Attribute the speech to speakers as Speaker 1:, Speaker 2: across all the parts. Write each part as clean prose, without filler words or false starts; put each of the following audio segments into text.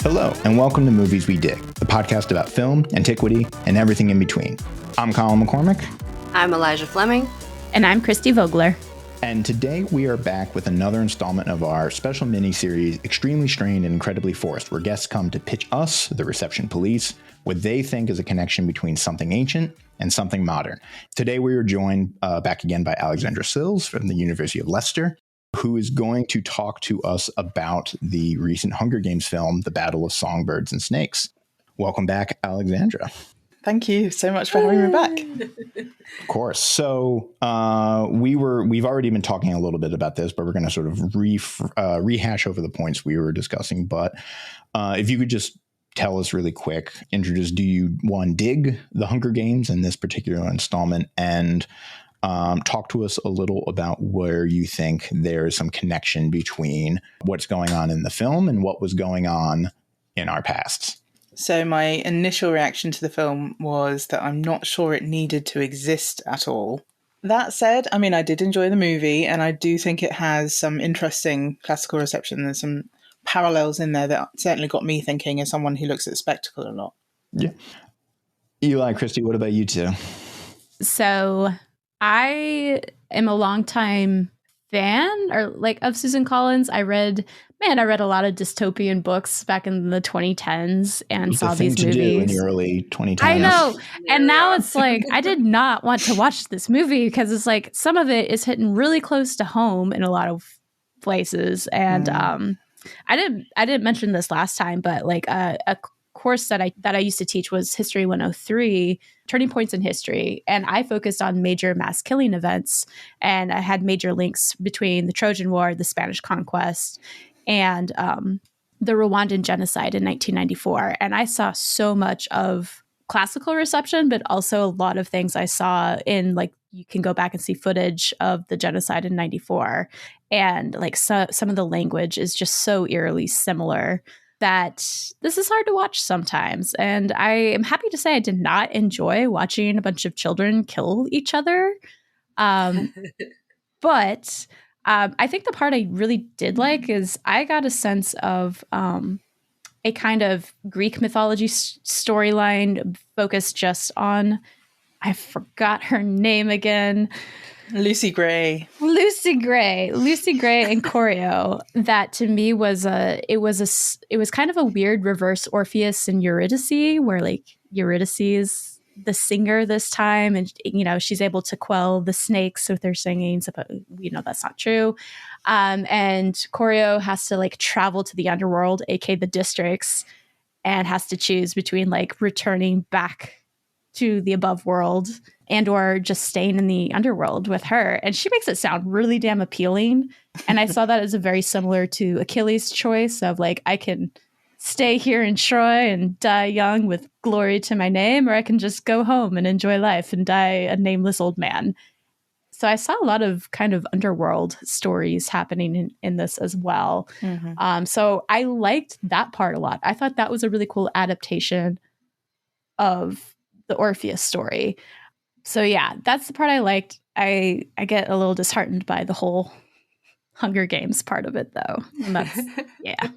Speaker 1: Hello, and welcome to Movies We Dig, the podcast about film, antiquity, and everything in between. I'm Colin McCormick.
Speaker 2: I'm Elijah Fleming.
Speaker 3: And I'm Christy Vogler.
Speaker 1: And today we are back with another installment of our special mini-series, Extremely Strained and Incredibly Forced, where guests come to pitch us, the reception police, what they think is a connection between something ancient and something modern. Today we are joined back again by Alexandra Sills from the University of Leicester, who is going to talk to us about the recent Hunger Games film, The Ballad of Songbirds Snakes. Welcome back, Alexandra.
Speaker 4: Thank you so much for having me back.
Speaker 1: Of course. So we've already been talking a little bit about this, but we're going to sort of rehash over the points we were discussing. But if you could just tell us really quick, introduce, do you, one, dig the Hunger Games in this particular installment, and talk to us a little about where you think there's some connection between what's going on in the film and what was going on in our pasts.
Speaker 4: So my initial reaction to the film was that I'm not sure it needed to exist at all. That said, I mean, I did enjoy the movie, and I do think it has some interesting classical reception. There's some parallels in there that certainly got me thinking as someone who looks at spectacle a lot.
Speaker 1: Yeah. Eli, Christy, what about you two?
Speaker 3: So I am a longtime fan of Susan Collins. I read a lot of dystopian books back in the 2010s and saw these movies
Speaker 1: in the early 2010s.
Speaker 3: I know. And now it's like, I did not want to watch this movie because it's like some of it is hitting really close to home in a lot of places. And I didn't mention this last time, but like a course that I used to teach was History 103, Turning Points in History, and I focused on major mass killing events, and I had major links between the Trojan War, the Spanish conquest, and the Rwandan genocide in 1994. And I saw so much of classical reception, but also a lot of things I saw in, like, you can go back and see footage of the genocide in 94, and like some of the language is just so eerily similar that this is hard to watch sometimes. And I am happy to say I did not enjoy watching a bunch of children kill each other. But I think the part I really did like is I got a sense of a kind of Greek mythology storyline focused just on, I forgot her name again.
Speaker 4: Lucy Gray
Speaker 3: and Choreo. That to me was it was kind of a weird reverse Orpheus and Eurydice, where like Eurydice is the singer this time, and she's able to quell the snakes with her singing. So that's not true. And Choreo has to like travel to the underworld, aka the districts, and has to choose between like returning back to the above world and or just staying in the underworld with her. And she makes it sound really damn appealing. And I saw that as a very similar to Achilles' choice of like, I can stay here in Troy and die young with glory to my name, or I can just go home and enjoy life and die a nameless old man. So I saw a lot of kind of underworld stories happening in this as well. Mm-hmm. So I liked that part a lot. I thought that was a really cool adaptation of the Orpheus story. So yeah, that's the part I liked. I get a little disheartened by the whole Hunger Games part of it, though. And that's, yeah.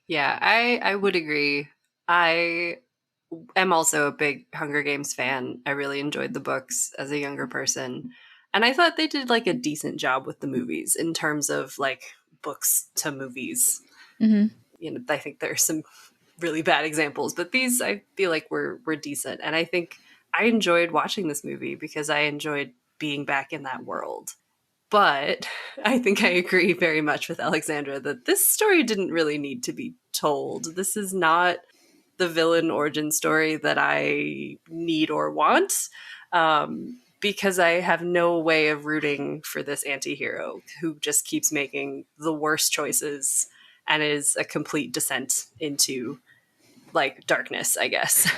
Speaker 2: Yeah, I would agree. I am also a big Hunger Games fan. I really enjoyed the books as a younger person. And I thought they did like a decent job with the movies in terms of like books to movies. Mm-hmm. I think there are some really bad examples, but these I feel like were decent. And I think I enjoyed watching this movie because I enjoyed being back in that world. But I think I agree very much with Alexandra that this story didn't really need to be told. This is not the villain origin story that I need or want, because I have no way of rooting for this anti-hero who just keeps making the worst choices and is a complete descent into like darkness, I guess.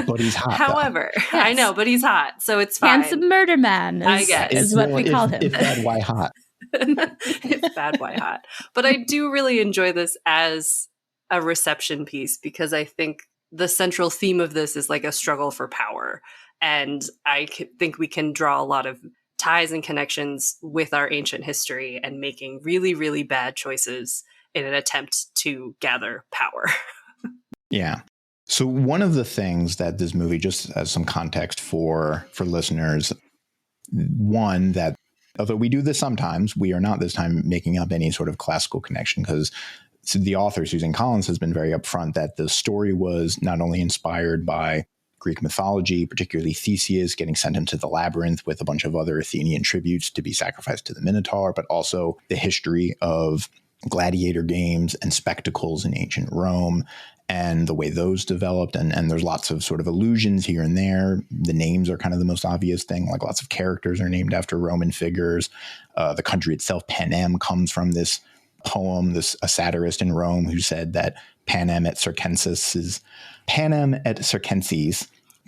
Speaker 1: But he's hot.
Speaker 2: However,
Speaker 3: yes.
Speaker 2: I know, but he's hot, so it's fine.
Speaker 3: Handsome murder man
Speaker 2: I guess
Speaker 3: is what we call him.
Speaker 1: If bad, why hot?
Speaker 2: If bad, why hot? But I do really enjoy this as a reception piece because I think the central theme of this is like a struggle for power. And I think we can draw a lot of ties and connections with our ancient history and making really, really bad choices in an attempt to gather power.
Speaker 1: Yeah. So one of the things that this movie, just as some context for listeners, one, that although we do this sometimes, we are not this time making up any sort of classical connection, because the author, Susan Collins, has been very upfront that the story was not only inspired by Greek mythology, particularly Theseus getting sent into the labyrinth with a bunch of other Athenian tributes to be sacrificed to the Minotaur, but also the history of gladiator games and spectacles in ancient Rome and the way those developed. And there's lots of sort of allusions here and there. The names are kind of the most obvious thing. Like lots of characters are named after Roman figures. The country itself, Panem, comes from this poem, a satirist in Rome who said that Panem et Circenses,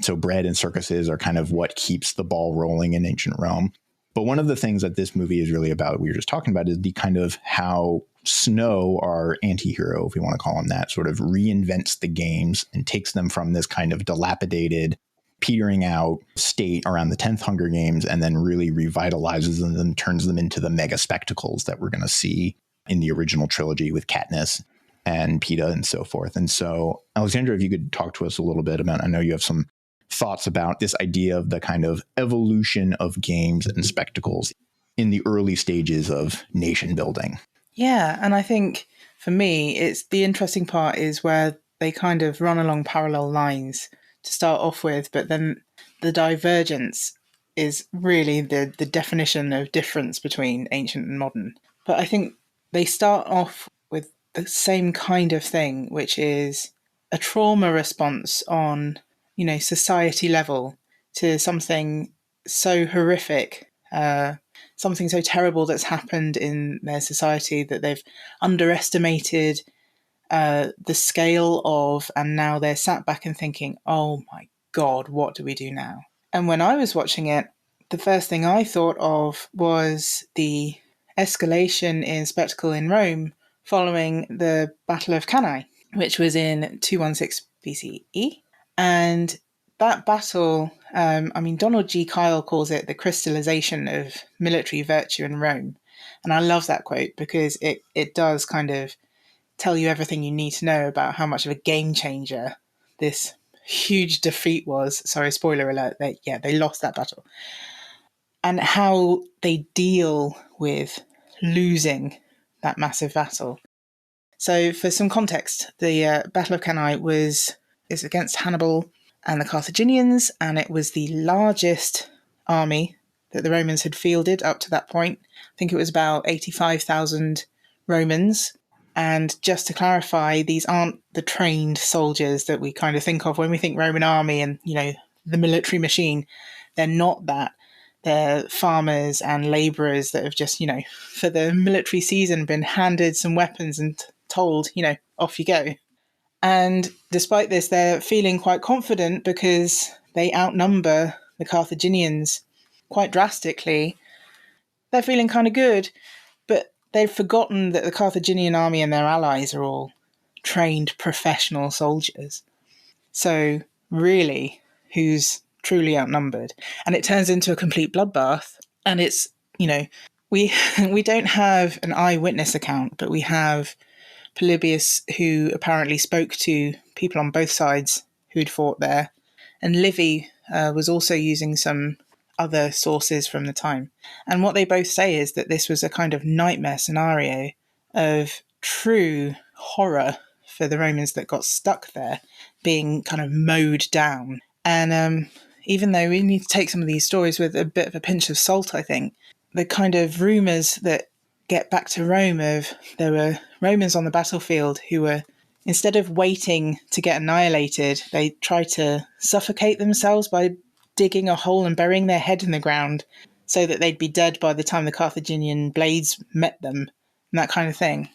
Speaker 1: so bread and circuses are kind of what keeps the ball rolling in ancient Rome. But one of the things that this movie is really about, we were just talking about, is the kind of how Snow, our anti-hero, if we want to call him that, sort of reinvents the games and takes them from this kind of dilapidated, petering out state around the 10th Hunger Games, and then really revitalizes them and turns them into the mega spectacles that we're going to see in the original trilogy with Katniss and Peeta and so forth. And so, Alexandra, if you could talk to us a little bit about, I know you have some thoughts about this idea of the kind of evolution of games and spectacles in the early stages of nation building.
Speaker 4: Yeah, and I think for me, it's the interesting part is where they kind of run along parallel lines to start off with, but then the divergence is really the definition of difference between ancient and modern. But I think they start off with the same kind of thing, which is a trauma response on, society level to something so horrific, something so terrible that's happened in their society that they've underestimated the scale of, and now they're sat back and thinking, oh my God, what do we do now? And when I was watching it, the first thing I thought of was the escalation in spectacle in Rome following the Battle of Cannae, which was in 216 BCE. And that battle, Donald G. Kyle calls it the crystallization of military virtue in Rome. And I love that quote because it does kind of tell you everything you need to know about how much of a game changer this huge defeat was. Sorry, spoiler alert, they lost that battle. And how they deal with losing that massive battle. So for some context, the Battle of Cannae is against Hannibal and the Carthaginians, and it was the largest army that the Romans had fielded up to that point. I think it was about 85,000 Romans. And just to clarify, these aren't the trained soldiers that we kind of think of when we think Roman army and, the military machine. They're not that. They're farmers and labourers that have just, for the military season been handed some weapons and told, off you go. And despite this, they're feeling quite confident because they outnumber the Carthaginians quite drastically. They're feeling kind of good, but they've forgotten that the Carthaginian army and their allies are all trained professional soldiers. So really, who's truly outnumbered? And it turns into a complete bloodbath. And it's, we don't have an eyewitness account, but we have Polybius, who apparently spoke to people on both sides who'd fought there. And Livy was also using some other sources from the time. And what they both say is that this was a kind of nightmare scenario of true horror for the Romans that got stuck there, being kind of mowed down. And even though we need to take some of these stories with a bit of a pinch of salt, I think, the kind of rumours that get back to Rome of there were Romans on the battlefield who were, instead of waiting to get annihilated, they tried to suffocate themselves by digging a hole and burying their head in the ground so that they'd be dead by the time the Carthaginian blades met them, and that kind of thing.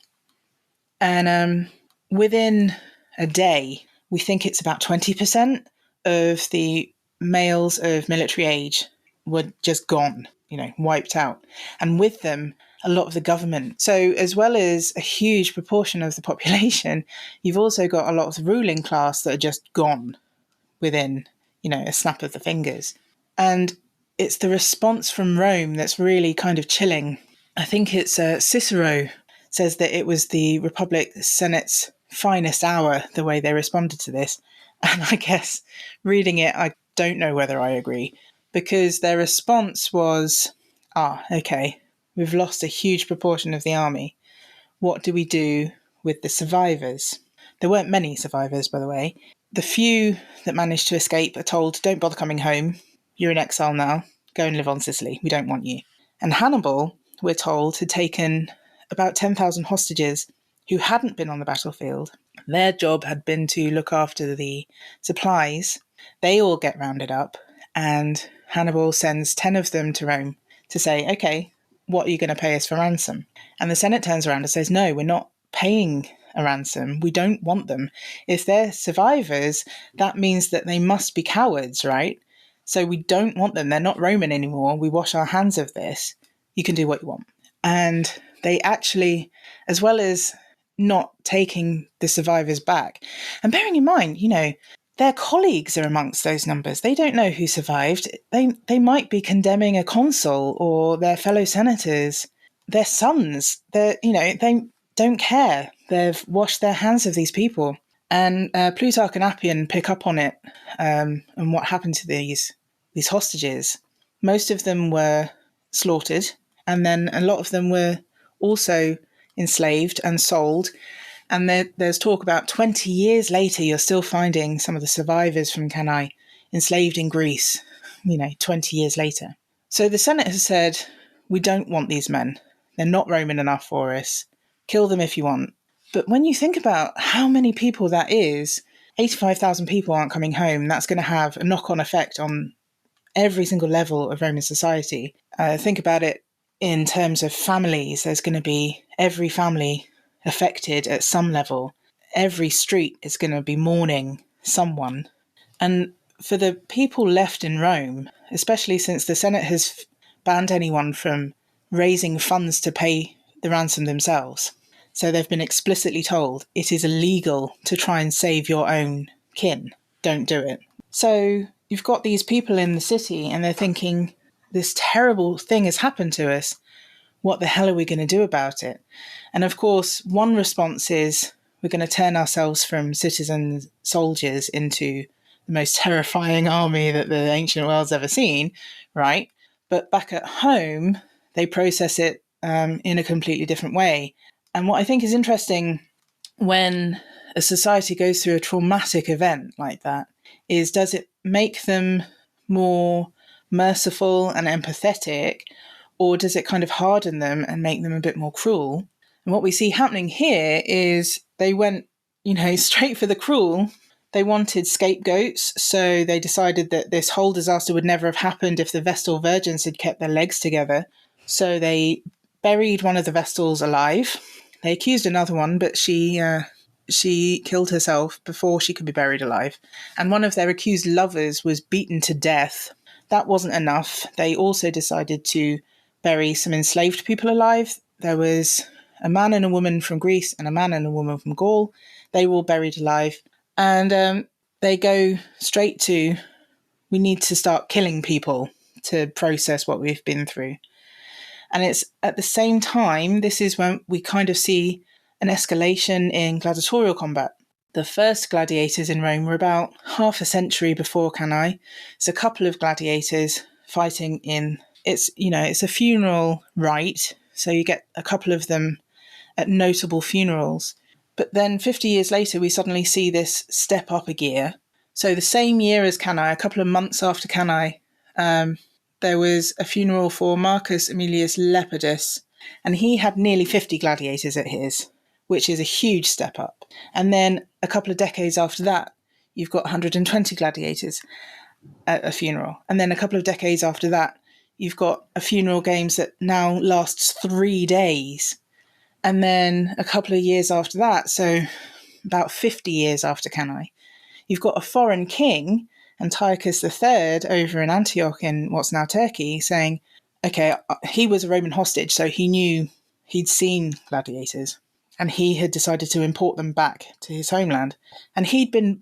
Speaker 4: And within a day, we think it's about 20% of the males of military age were just gone, wiped out. And with them, a lot of the government. So as well as a huge proportion of the population, you've also got a lot of the ruling class that are just gone within, a snap of the fingers. And it's the response from Rome that's really kind of chilling. I think it's Cicero says that it was the Republic Senate's finest hour, the way they responded to this. And I guess reading it, I don't know whether I agree, because their response was, okay, we've lost a huge proportion of the army. What do we do with the survivors? There weren't many survivors, by the way. The few that managed to escape are told, don't bother coming home. You're in exile now. Go and live on Sicily. We don't want you. And Hannibal, we're told, had taken about 10,000 hostages who hadn't been on the battlefield. Their job had been to look after the supplies. They all get rounded up, and Hannibal sends 10 of them to Rome to say, okay, what are you going to pay us for ransom? And the Senate turns around and says, no, we're not paying a ransom. We don't want them. If they're survivors, that means that they must be cowards, right? So we don't want them. They're not Roman anymore. We wash our hands of this. You can do what you want. And they actually, as well as not taking the survivors back, and bearing in mind, their colleagues are amongst those numbers. They don't know who survived. They might be condemning a consul or their fellow senators, their sons. They don't care. They've washed their hands of these people. And Plutarch and Appian pick up on it and what happened to these hostages. Most of them were slaughtered, and then a lot of them were also enslaved and sold. And there's talk about 20 years later, you're still finding some of the survivors from Cannae enslaved in Greece, 20 years later. So the Senate has said, we don't want these men. They're not Roman enough for us. Kill them if you want. But when you think about how many people that is, 85,000 people aren't coming home. That's going to have a knock-on effect on every single level of Roman society. Think about it in terms of families. There's going to be every family affected at some level. Every street is going to be mourning someone. And for the people left in Rome, especially since the Senate has banned anyone from raising funds to pay the ransom themselves. So they've been explicitly told it is illegal to try and save your own kin. Don't do it. So you've got these people in the city and they're thinking, this terrible thing has happened to us. What the hell are we going to do about it? And of course, one response is we're going to turn ourselves from citizen soldiers into the most terrifying army that the ancient world's ever seen, right? But back at home, they process it in a completely different way. And what I think is interesting when a society goes through a traumatic event like that is, does it make them more merciful and empathetic, or does it kind of harden them and make them a bit more cruel? And what we see happening here is they went, straight for the cruel. They wanted scapegoats, so they decided that this whole disaster would never have happened if the Vestal virgins had kept their legs together. So they buried one of the Vestals alive. They accused another one, but she killed herself before she could be buried alive. And one of their accused lovers was beaten to death. That wasn't enough. They also decided to bury some enslaved people alive. There was a man and a woman from Greece and a man and a woman from Gaul. They were all buried alive. And they go straight to, we need to start killing people to process what we've been through. And it's at the same time, this is when we kind of see an escalation in gladiatorial combat. The first gladiators in Rome were about half a century before Cannae. It's a couple of gladiators fighting in, it's a funeral rite. So you get a couple of them at notable funerals. But then 50 years later, we suddenly see this step up a gear. So the same year as Cannae, a couple of months after Cannae, there was a funeral for Marcus Aemilius Lepidus, and he had nearly 50 gladiators at his, which is a huge step up. And then a couple of decades after that, you've got 120 gladiators at a funeral. And then a couple of decades after that, you've got a funeral games that now lasts 3 days. And then a couple of years after that, so about 50 years after Cannae, you've got a foreign king, Antiochus III, over in Antioch in what's now Turkey, saying, okay, he was a Roman hostage, so he knew he'd seen gladiators, and he had decided to import them back to his homeland. And he'd been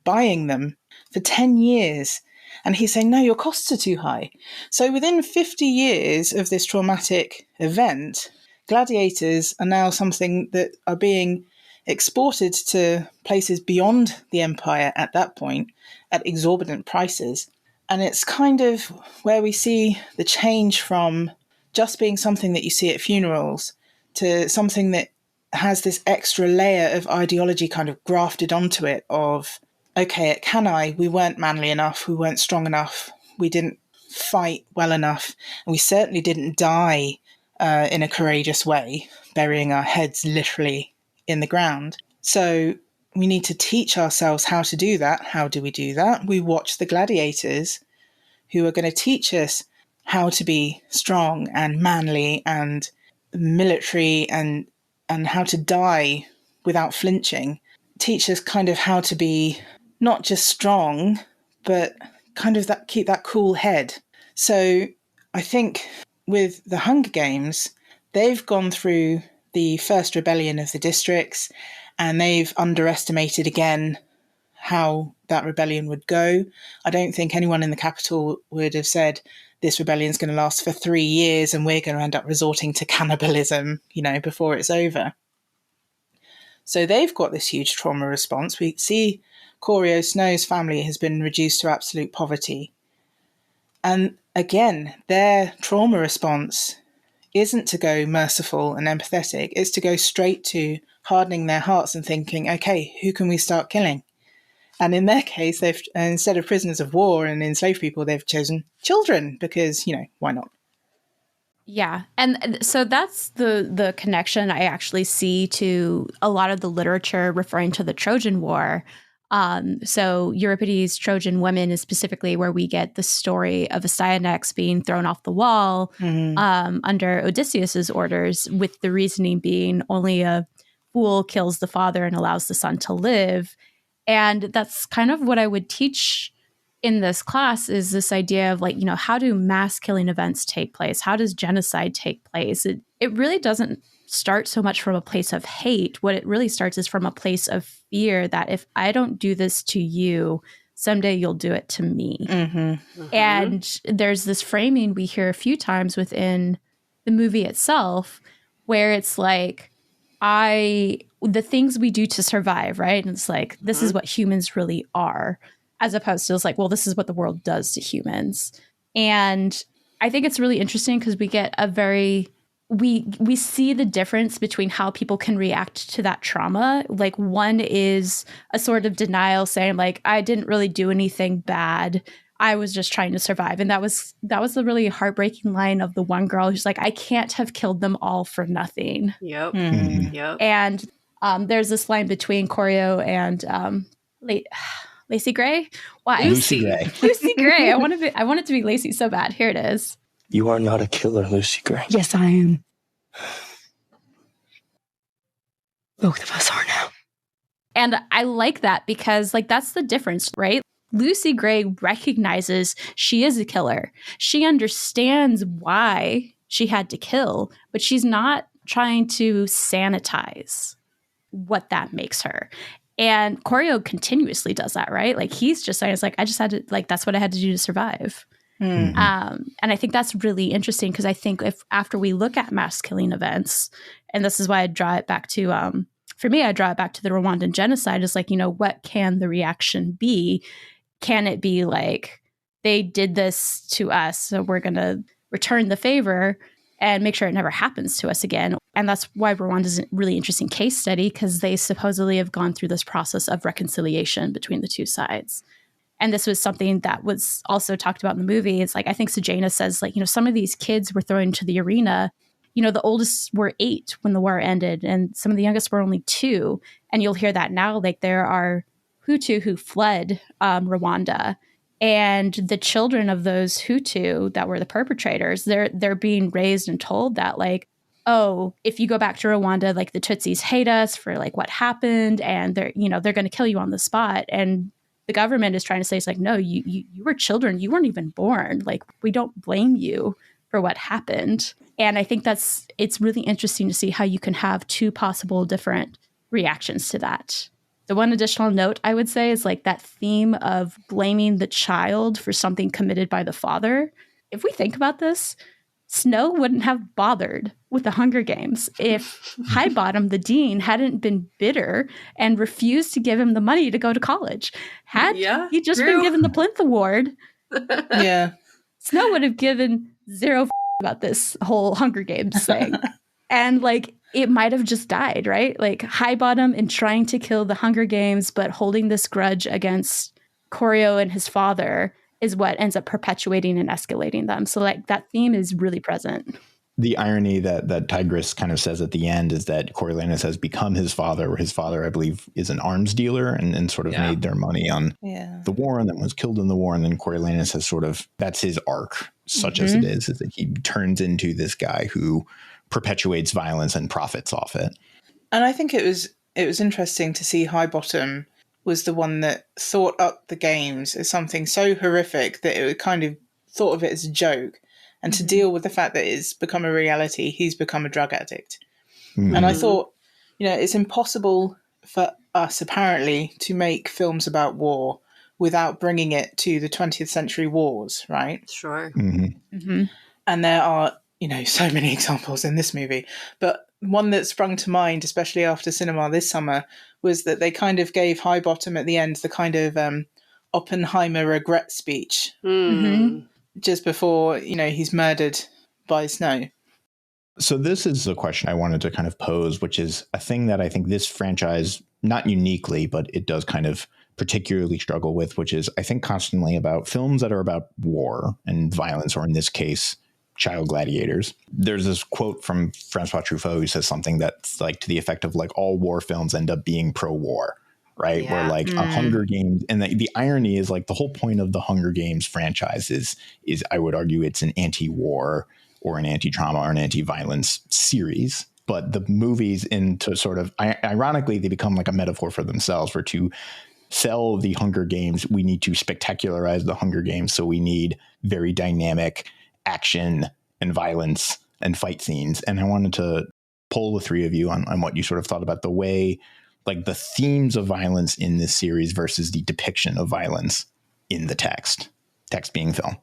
Speaker 4: buying them for 10 years. And he's saying, no, your costs are too high. So within 50 years of this traumatic event, gladiators are now something that are being exported to places beyond the empire at that point at exorbitant prices. And it's kind of where we see the change from just being something that you see at funerals to something that has this extra layer of ideology kind of grafted onto it of, okay, at Cannae, we weren't manly enough, we weren't strong enough, we didn't fight well enough, and we certainly didn't die in a courageous way, burying our heads literally in the ground. So we need to teach ourselves how to do that. How do we do that? We watch the gladiators, who are going to teach us how to be strong and manly and military and how to die without flinching. Teach us kind of how to be not just strong, but kind of keep that cool head. So I think with the Hunger Games, they've gone through the first rebellion of the districts, and they've underestimated again how that rebellion would go. I don't think anyone in the capital would have said this rebellion is going to last for 3 years and we're going to end up resorting to cannibalism, before it's over. So they've got this huge trauma response. We see Corio Snow's family has been reduced to absolute poverty. And again, their trauma response isn't to go merciful and empathetic. It's to go straight to hardening their hearts and thinking, okay, who can we start killing? And in their case, they've instead of prisoners of war and enslaved people, they've chosen children because, why not?
Speaker 3: Yeah. And so that's the connection I actually see to a lot of the literature referring to the Trojan War. So Euripides' Trojan Women is specifically where we get the story of Astyanax being thrown off the wall under Odysseus's orders, with the reasoning being only a fool kills the father and allows the son to live. And that's kind of what I would teach in this class, is this idea of how do mass killing events take place? How does genocide take place? It really doesn't start so much from a place of hate. What it really starts is from a place of fear that if I don't do this to you, someday you'll do it to me. Mm-hmm. Mm-hmm. And there's this framing we hear a few times within the movie itself where it's the things we do to survive, right? And it's this is what humans really are, as opposed to well, this is what the world does to humans. And I think it's really interesting because we get we see the difference between how people can react to that trauma. One is a sort of denial, saying I didn't really do anything bad, I was just trying to survive. And that was the really heartbreaking line of the one girl who's I can't have killed them all for nothing.
Speaker 2: Yep. Mm-hmm. Yep.
Speaker 3: And there's this line between Corio and Lacey Gray? Why?
Speaker 1: Lucy Gray.
Speaker 3: Lucy Gray. I want it to be Lacey so bad. Here it is.
Speaker 5: You are not a killer, Lucy Gray.
Speaker 6: Yes, I am. Both of us are now.
Speaker 3: And I like that because that's the difference, right? Lucy Gray recognizes she is a killer. She understands why she had to kill, but she's not trying to sanitize what that makes her. And Corio continuously does that, right? He's just saying, I just had to, that's what I had to do to survive. Mm-hmm. And I think that's really interesting because I think if after we look at mass killing events, and this is why I draw it back to, for me, I draw it back to the Rwandan genocide, is what can the reaction be? Can it be they did this to us, so we're going to return the favor and make sure it never happens to us again? And that's why Rwanda is a really interesting case study, because they supposedly have gone through this process of reconciliation between the two sides. And this was something that was also talked about in the movie. It's I think Sejana says, some of these kids were thrown into the arena. The oldest were 8 when the war ended, and some of the youngest were only 2. And you'll hear that now, there are Hutu who fled Rwanda. And the children of those Hutu that were the perpetrators, they're being raised and told that, oh, if you go back to Rwanda, the Tutsis hate us for what happened, and they're going to kill you on the spot. And the government is trying to say, it's no, you were children. You weren't even born. We don't blame you for what happened. And I think it's really interesting to see how you can have 2 possible different reactions to that. The one additional note I would say is that theme of blaming the child for something committed by the father. If we think about this, Snow wouldn't have bothered with the Hunger Games if Highbottom, the dean, hadn't been bitter and refused to give him the money to go to college. Had he just been given the Plinth Award,
Speaker 4: Yeah.
Speaker 3: Snow would have given zero about this whole Hunger Games thing. And like, it might have just died, right? Like Highbottom in trying to kill the Hunger Games, but holding this grudge against Corio and his father is what ends up perpetuating and escalating them. So like that theme is really present.
Speaker 1: The irony that Tigris kind of says at the end is that Coriolanus has become his father, where his father, I believe, is an arms dealer and sort of made their money on the war and then was killed in the war. And then Coriolanus has sort of, that's his arc, such as it is that he turns into this guy who perpetuates violence and profits off it. And
Speaker 4: I think it was interesting to see Highbottom was the one that thought up the games as something so horrific that it kind of thought of it as a joke. And to deal with the fact that it's become a reality, he's become a drug addict. And I thought, it's impossible for us, apparently, to make films about war without bringing it to the 20th century wars, right?
Speaker 2: Sure.
Speaker 4: And there are, so many examples in this movie. But one that sprung to mind, especially after cinema this summer, was that they kind of gave Highbottom at the end the kind of Oppenheimer regret speech. Just before, he's murdered by Snow.
Speaker 1: So this is a question I wanted to kind of pose, which is a thing that I think this franchise, not uniquely, but it does kind of particularly struggle with, which is I think constantly about films that are about war and violence, or in this case, child gladiators. There's this quote from Francois Truffaut who says something that's like to the effect of like all war films end up being pro-war. Right. Where like a Hunger Games, and the irony is like the whole point of the Hunger Games franchise is I would argue it's an anti-war or an anti-trauma or an anti-violence series. But the movies into sort of ironically, they become like a metaphor for themselves, where to sell the Hunger Games, we need to spectacularize the Hunger Games. So we need very dynamic action and violence and fight scenes. And I wanted to poll the three of you on what you sort of thought about the way, like the themes of violence in this series versus the depiction of violence in the text being film.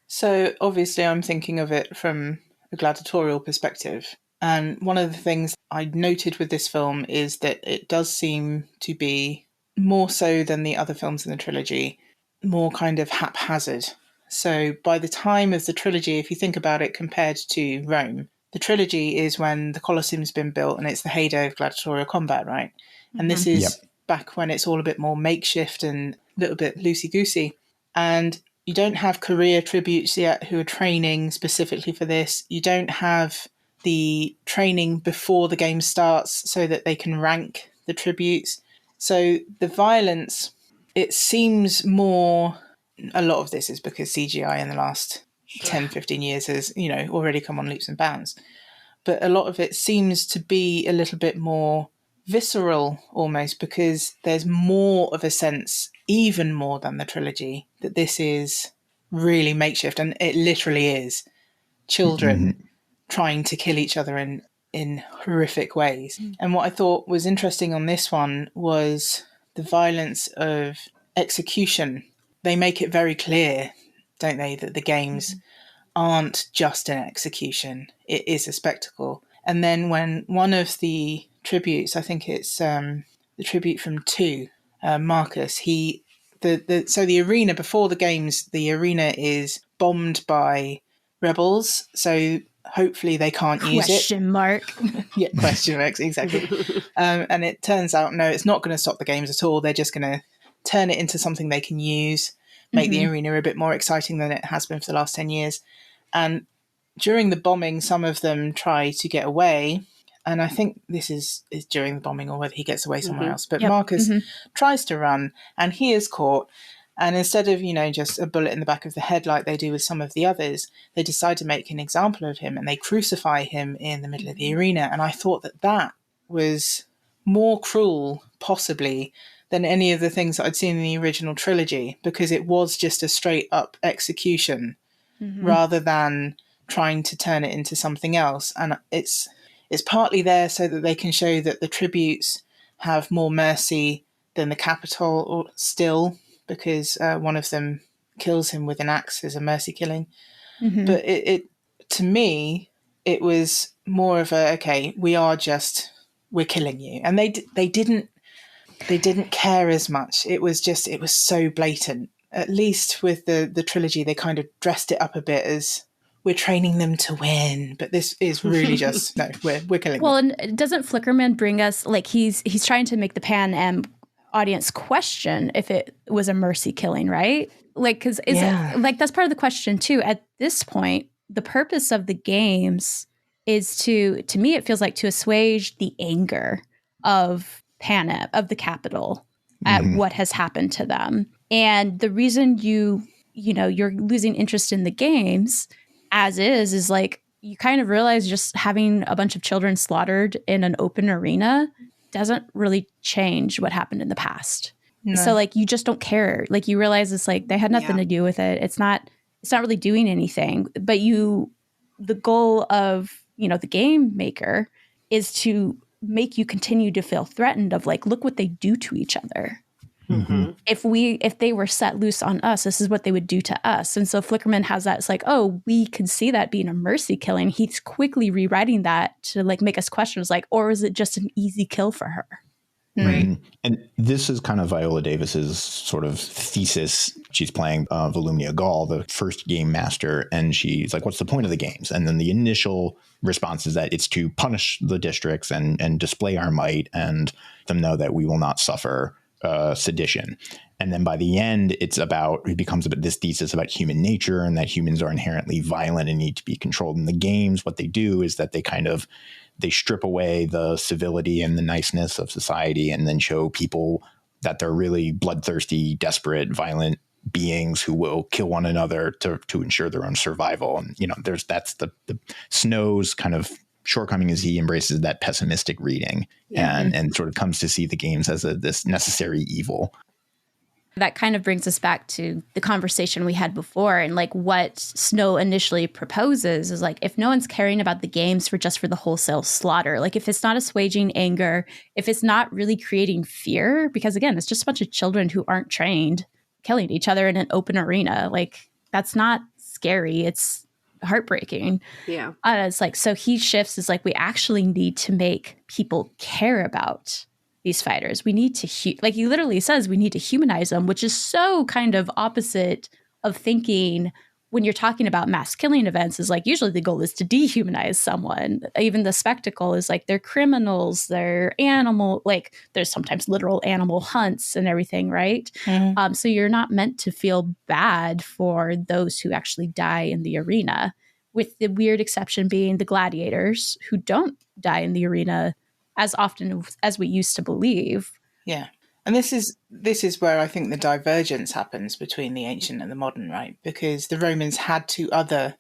Speaker 4: So obviously I'm thinking of it from a gladiatorial perspective. And one of the things I noted with this film is that it does seem to be more so than the other films in the trilogy, more kind of haphazard. So by the time of the trilogy, if you think about it compared to Rome, the trilogy is when the Colosseum's been built and it's the heyday of gladiatorial combat, right? And this is back when it's all a bit more makeshift and a little bit loosey-goosey. And you don't have career tributes yet who are training specifically for this. You don't have the training before the game starts so that they can rank the tributes. So the violence, it seems more... A lot of this is because CGI in the last 10, 15 years has, already come on leaps and bounds. But a lot of it seems to be a little bit more visceral almost, because there's more of a sense, even more than the trilogy, that this is really makeshift. And it literally is children trying to kill each other in horrific ways. And what I thought was interesting on this one was the violence of execution. They make it very clear, don't they, that the games aren't just an execution. It is a spectacle. And then when one of the tributes, I think it's the tribute from 2, Marcus, so the arena before the games, the arena is bombed by rebels. So hopefully they can't use it.
Speaker 3: Question mark.
Speaker 4: Yeah, question marks, exactly. And it turns out, no, it's not going to stop the games at all. They're just going to turn it into something they can use, make the arena a bit more exciting than it has been for the last 10 years. And during the bombing, some of them try to get away. And I think this is during the bombing, or whether he gets away somewhere else. But Marcus tries to run and he is caught. And instead of, just a bullet in the back of the head like they do with some of the others, they decide to make an example of him and they crucify him in the middle of the arena. And I thought that was more cruel, possibly, than any of the things that I'd seen in the original trilogy, because it was just a straight up execution rather than trying to turn it into something else. And it's partly there so that they can show that the tributes have more mercy than the capital, or still, because one of them kills him with an axe as a mercy killing.
Speaker 3: Mhm.
Speaker 4: But it to me, it was more of a, okay, we're killing you. And they didn't care as much. It was so blatant. At least with the trilogy, they kind of dressed it up a bit as we're training them to win. But this is really just, no, we're killing
Speaker 3: Well,
Speaker 4: them.
Speaker 3: and doesn't Flickerman bring us, like, he's trying to make the Pan Am audience question if it was a mercy killing, right? Like, because
Speaker 4: Yeah.
Speaker 3: like that's part of the question too. At this point, the purpose of the games is to me, it feels like to assuage the anger of Pan Am, of the capital, at what has happened to them. And the reason you're losing interest in the games as is like, you kind of realize just having a bunch of children slaughtered in an open arena doesn't really change what happened in the past.
Speaker 4: No.
Speaker 3: So like, you just don't care. Like, you realize it's like, they had nothing to do with it. It's not really doing anything, but the goal of, the game maker is to make you continue to feel threatened of like, look what they do to each other.
Speaker 2: Mm-hmm.
Speaker 3: If they were set loose on us, this is what they would do to us. And so Flickerman has that. It's like, oh, we can see that being a mercy killing. He's quickly rewriting that to like make us question, like, or is it just an easy kill for her?
Speaker 2: Right.
Speaker 1: And this is kind of Viola Davis's sort of thesis. She's playing Volumnia Gall, the first game master, and she's like, what's the point of the games? And then the initial response is that it's to punish the districts and display our might and them know that we will not suffer sedition. And then by the end, it becomes about this thesis about human nature and that humans are inherently violent and need to be controlled. In the games, what they do is that they strip away the civility and the niceness of society and then show people that they're really bloodthirsty, desperate, violent beings who will kill one another to ensure their own survival. And, that's the Snow's kind of shortcoming is he embraces that pessimistic reading and sort of comes to see the games as this necessary evil.
Speaker 3: That kind of brings us back to the conversation we had before, and like what Snow initially proposes is like, if no one's caring about the games for the wholesale slaughter, like if it's not assuaging anger, if it's not really creating fear, because again, it's just a bunch of children who aren't trained killing each other in an open arena. Like, that's not scary. It's heartbreaking.
Speaker 2: Yeah.
Speaker 3: It's like, so he shifts. It's like, we actually need to make people care about these fighters. We need to, like he literally says, we need to humanize them, which is so kind of opposite of thinking when you're talking about mass killing events. Is like, usually the goal is to dehumanize someone. Even the spectacle is like, they're criminals, they're animal, like there's sometimes literal animal hunts and everything, right?
Speaker 4: Mm-hmm.
Speaker 3: So you're not meant to feel bad for those who actually die in the arena, with the weird exception being the gladiators, who don't die in the arena as often as we used to believe.
Speaker 4: Yeah. And this is where I think the divergence happens between the ancient and the modern, right? Because the Romans had to other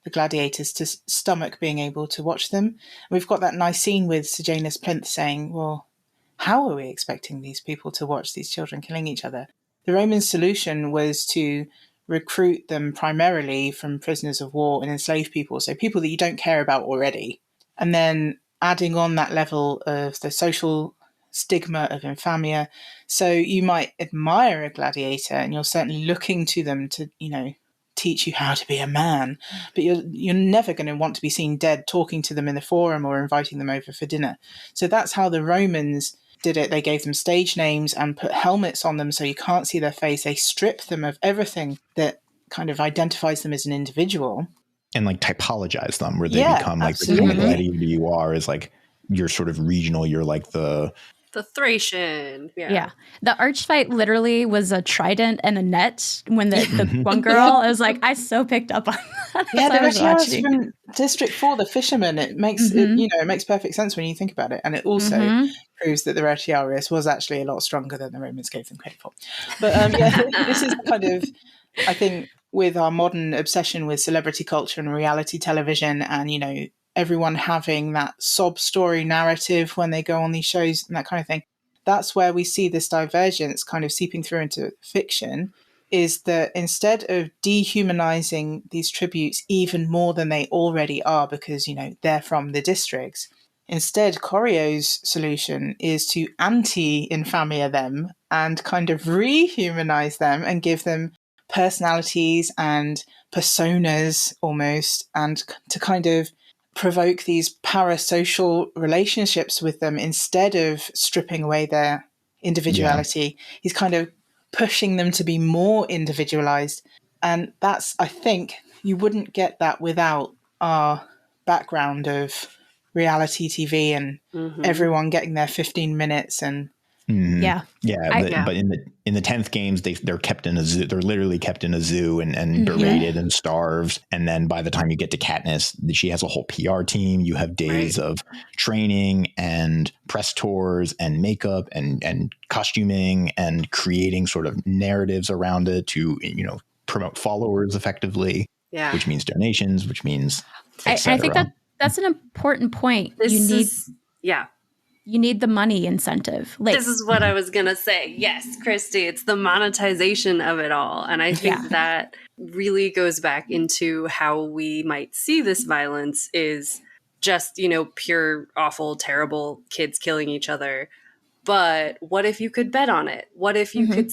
Speaker 4: the gladiators to stomach being able to watch them. We've got that nice scene with Sejanus Plinth saying, well, how are we expecting these people to watch these children killing each other? The Roman solution was to recruit them primarily from prisoners of war and enslaved people, so people that you don't care about already. And then adding on that level of the social stigma of infamia. So you might admire a gladiator and you're certainly looking to them to, teach you how to be a man, but you're never going to want to be seen dead talking to them in the forum or inviting them over for dinner. So that's how the Romans did it. They gave them stage names and put helmets on them so you can't see their face. They stripped them of everything that kind of identifies them as an individual.
Speaker 1: And like typologize them where they become like the
Speaker 4: absolutely.
Speaker 1: kind of gladiator you are is like, you're sort of regional. You're like the
Speaker 2: Thracian.
Speaker 3: Yeah. The archfight literally was a trident and a net when the one girl, I was like, I so picked up on that.
Speaker 4: Yeah, the Retiaris from District 4, the fishermen, it makes it makes perfect sense when you think about it. And it also proves that the Retiaris was actually a lot stronger than the Romans gave them credit for. But this is kind of, I think, with our modern obsession with celebrity culture and reality television and, everyone having that sob story narrative when they go on these shows and that kind of thing. That's where we see this divergence kind of seeping through into fiction, is that instead of dehumanizing these tributes even more than they already are because, they're from the districts, instead Corio's solution is to anti-infamia them and kind of rehumanize them and give them personalities and personas almost, and to kind of provoke these parasocial relationships with them instead of stripping away their individuality. Yeah. He's kind of pushing them to be more individualized. And that's, I think, you wouldn't get that without our background of reality TV and everyone getting their 15 minutes and
Speaker 3: yeah.
Speaker 1: But in the 10th games, they're kept in a zoo. They're literally kept in a zoo and berated and starved. And then by the time you get to Katniss, she has a whole PR team. You have days of training and press tours and makeup and costuming and creating sort of narratives around it to, promote followers effectively, which means donations, which means
Speaker 3: I think that's an important point. You need the money incentive.
Speaker 2: This is what I was going to say. Yes, Christy, it's the monetization of it all. And I think that really goes back into how we might see this violence is just, pure, awful, terrible kids killing each other. But what if you could bet on it? What if you could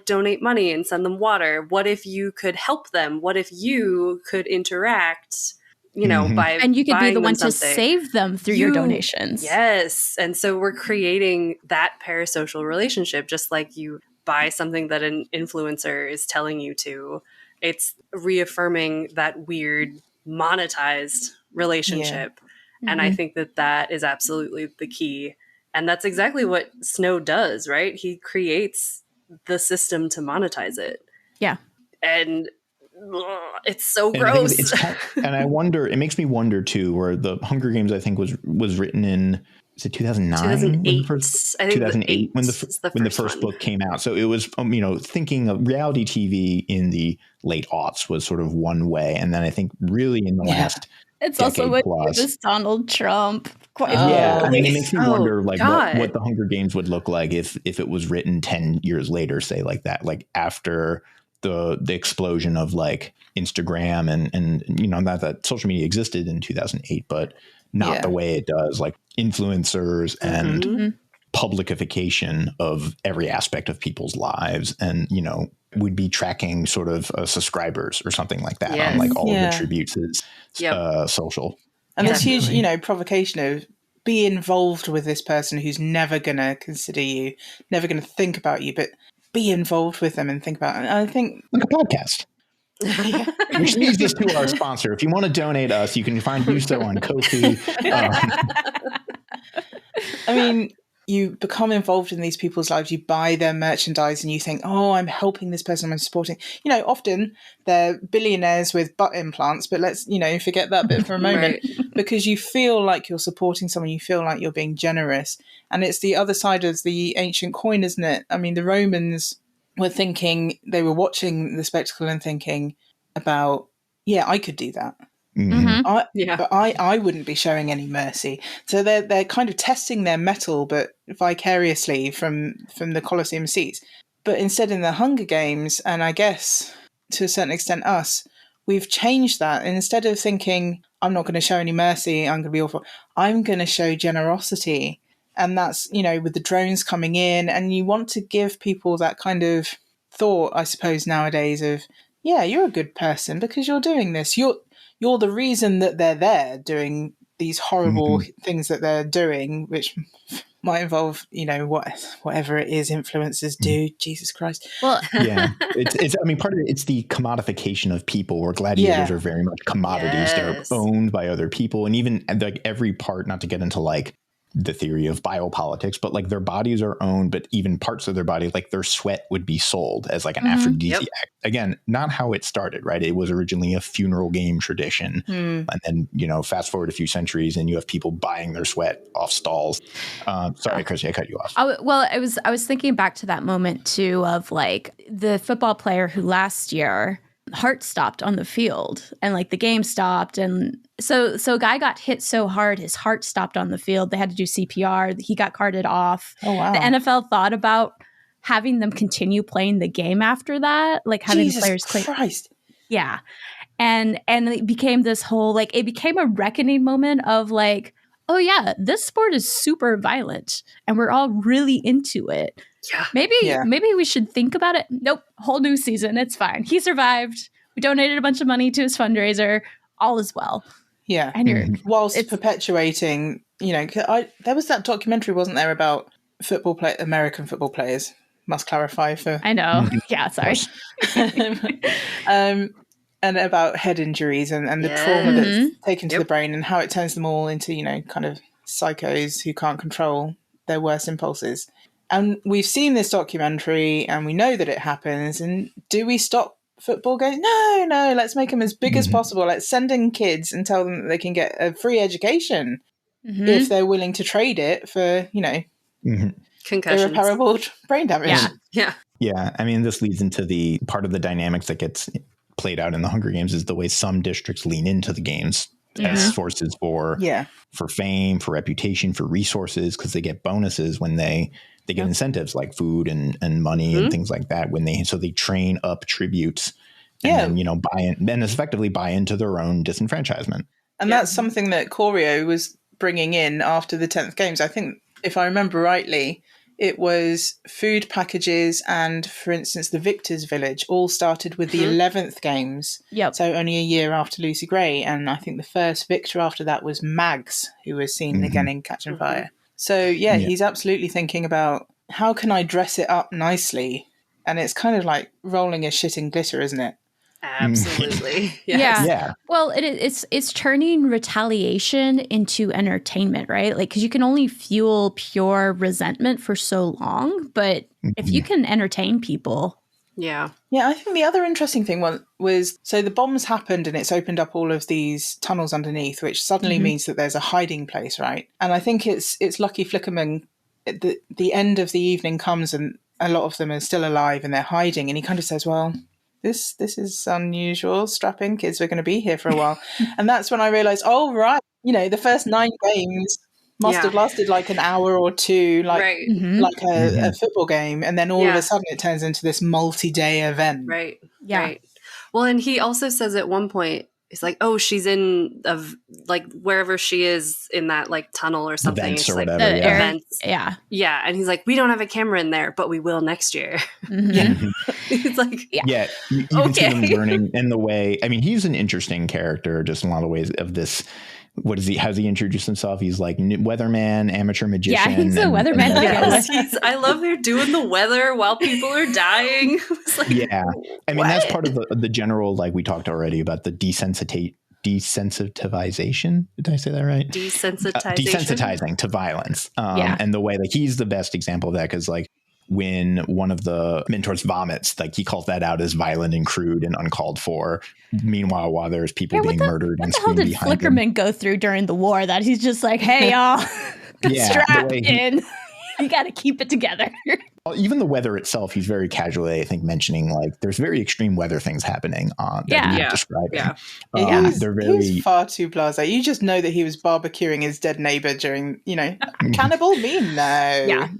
Speaker 2: donate money and send them water? What if you could help them? What if you could interact by
Speaker 3: and you could be the one
Speaker 2: to
Speaker 3: save them through your donations.
Speaker 2: Yes. And so we're creating that parasocial relationship, just like you buy something that an influencer is telling you to. It's reaffirming that weird monetized relationship. Yeah. And I think that is absolutely the key. And that's exactly what Snow does, right? He creates the system to monetize it.
Speaker 3: Yeah.
Speaker 2: And it's so gross.
Speaker 1: And I wonder, it makes me wonder too, where the Hunger Games, I think was written in, is it 2009?
Speaker 2: 2008.
Speaker 1: 2008 when the first book came out. So it was, thinking of reality TV in the late aughts was sort of one way. And then I think really in the last
Speaker 3: it's also what was Donald Trump.
Speaker 1: I mean, it makes me wonder what the Hunger Games would look like if it was written 10 years later, say like that, like after the explosion of like Instagram and not that social media existed in 2008, but not the way it does, like influencers and publicification of every aspect of people's lives, and would be tracking sort of subscribers or something like that on like all of the tributes is social.
Speaker 4: And this huge provocation of be involved with this person who's never gonna consider you, never gonna think about you, but be involved with them and think about it. I think
Speaker 1: like a podcast. Which leads us to our sponsor. If you want to donate us, you can do so on Ko-fi.
Speaker 4: I mean, you become involved in these people's lives. You buy their merchandise and you think, oh, I'm helping this person, I'm supporting. Often they're billionaires with butt implants, but let's, forget that bit for a moment. Because you feel like you're supporting someone, you feel like you're being generous. And it's the other side of the ancient coin, isn't it? I mean, the Romans were thinking, they were watching the spectacle and thinking about, I could do that. But I wouldn't be showing any mercy. So they're kind of testing their mettle, but vicariously from the Colosseum seats. But instead in the Hunger Games, and I guess to a certain extent us, we've changed that. And instead of thinking, I'm not going to show any mercy, I'm going to be awful, I'm going to show generosity. And that's, with the drones coming in, and you want to give people that kind of thought, I suppose, nowadays of, you're a good person because you're doing this. You're the reason that they're there doing these horrible things that they're doing, which might involve, whatever it is influencers do. Jesus Christ.
Speaker 3: Well,
Speaker 1: it's. I mean, part of it, it's the commodification of people, where gladiators are very much commodities.
Speaker 2: Yes.
Speaker 1: They're owned by other people, and even like every part. Not to get into like the theory of biopolitics, but like their bodies are owned, but even parts of their body, like their sweat would be sold as like an aphrodisiac. Yep. Again, not how it started, right? It was originally a funeral game tradition. And then, fast forward a few centuries and you have people buying their sweat off stalls. Sorry, Chrissy, I cut you off.
Speaker 3: I was thinking back to that moment too, of like the football player who last year heart stopped on the field and like the game stopped. And so a guy got hit so hard, his heart stopped on the field. They had to do CPR. He got carted off.
Speaker 4: Oh, wow.
Speaker 3: The NFL thought about having them continue playing the game after that, like having the players play.
Speaker 4: Christ.
Speaker 3: Yeah. And it became this whole, like, it became a reckoning moment of like, oh yeah, this sport is super violent and we're all really into it.
Speaker 2: Yeah.
Speaker 3: Maybe we should think about it. Nope, whole new season. It's fine. He survived. We donated a bunch of money to his fundraiser. All is well.
Speaker 4: Yeah.
Speaker 3: And you're
Speaker 4: Whilst perpetuating, there was that documentary, wasn't there, about American football players? Must clarify for.
Speaker 3: I know. Yeah, sorry.
Speaker 4: And about head injuries and the trauma that's taken to the brain and how it turns them all into, kind of psychos who can't control their worst impulses. And we've seen this documentary and we know that it happens. And do we stop football games? No, let's make them as big as possible. Let's send in kids and tell them that they can get a free education if they're willing to trade it for,
Speaker 2: concussions,
Speaker 4: irreparable brain damage.
Speaker 1: Yeah. I mean, this leads into the part of the dynamics that gets played out in the Hunger Games is the way some districts lean into the games as sources for fame, for reputation, for resources, because they get bonuses when they get incentives like food and money and things like that so they train up tributes and then, buy in and effectively buy into their own disenfranchisement.
Speaker 4: And that's something that Corio was bringing in after the 10th Games. I think, if I remember rightly, it was food packages and, for instance, the Victor's Village all started with the 11th Games.
Speaker 3: Yep.
Speaker 4: So only a year after Lucy Gray. And I think the first victor after that was Mags, who was seen again in Catching Fire. So, he's absolutely thinking about how can I dress it up nicely? And it's kind of like rolling a shit in glitter, isn't it?
Speaker 2: Absolutely. Yes.
Speaker 3: Yeah. Well, it's turning retaliation into entertainment, right? Like, because you can only fuel pure resentment for so long, but if you can entertain people.
Speaker 2: Yeah.
Speaker 4: Yeah, I think the other interesting thing was, so the bombs happened and it's opened up all of these tunnels underneath, which suddenly means that there's a hiding place, right? And I think it's Lucky Flickerman, the end of the evening comes and a lot of them are still alive and they're hiding. And he kind of says, well, this is unusual. Strap in, kids, we're going to be here for a while. And that's when I realized, oh, right, the first 9 games must have lasted like an hour or two, like a football game. And then all of a sudden it turns into this multi-day event.
Speaker 2: Right.
Speaker 3: Yeah.
Speaker 2: Right. Well, and he also says at one point, it's like, oh, she's in like wherever she is in that like tunnel or something.
Speaker 1: Events
Speaker 2: it's
Speaker 1: or
Speaker 2: like
Speaker 1: whatever.
Speaker 2: events.
Speaker 3: Yeah.
Speaker 2: Yeah. And he's like, we don't have a camera in there, but we will next year. It's like,
Speaker 1: you can see him learning in the way. I mean, he's an interesting character just in a lot of ways of this. What is he? How's he introduced himself? He's like weatherman, amateur magician.
Speaker 3: Yeah, he's a weatherman.
Speaker 2: I love her doing the weather while people are dying. It's like,
Speaker 1: I mean, that's part of the general, like we talked already about the desensitization. Did I say that right? Desensitizing to violence. And the way, like, he's the best example of that because, like, when one of the mentors vomits, like he calls that out as violent and crude and uncalled for. Meanwhile, while there's people being murdered on screen behind him.
Speaker 3: What the hell did Flickerman go through during the war that he's just like, hey, y'all, strap in. You got to keep it together.
Speaker 1: Well, even the weather itself, he's very casually, I think, mentioning like there's very extreme weather things happening on that he's describing.
Speaker 4: He's far too blasé. You just know that he was barbecuing his dead neighbor during, cannibal mean? No.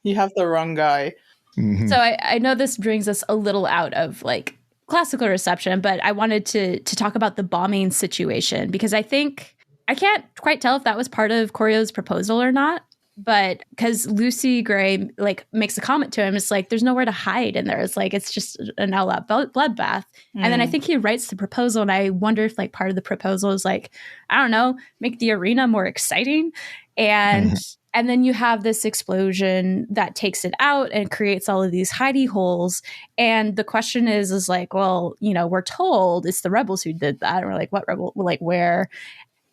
Speaker 4: You have the wrong guy.
Speaker 3: So I know this brings us a little out of like classical reception, but I wanted to talk about the bombing situation because I think I can't quite tell if that was part of Corio's proposal or not. But because Lucy Gray like makes a comment to him, it's like there's nowhere to hide in there. It's like it's just an all-out bloodbath. And then I think he writes the proposal, and I wonder if like part of the proposal is like, I don't know, make the arena more exciting. And then you have this explosion that takes it out and creates all of these hidey holes. And the question is like, well, we're told it's the rebels who did that. And we're like, what rebel? Like where?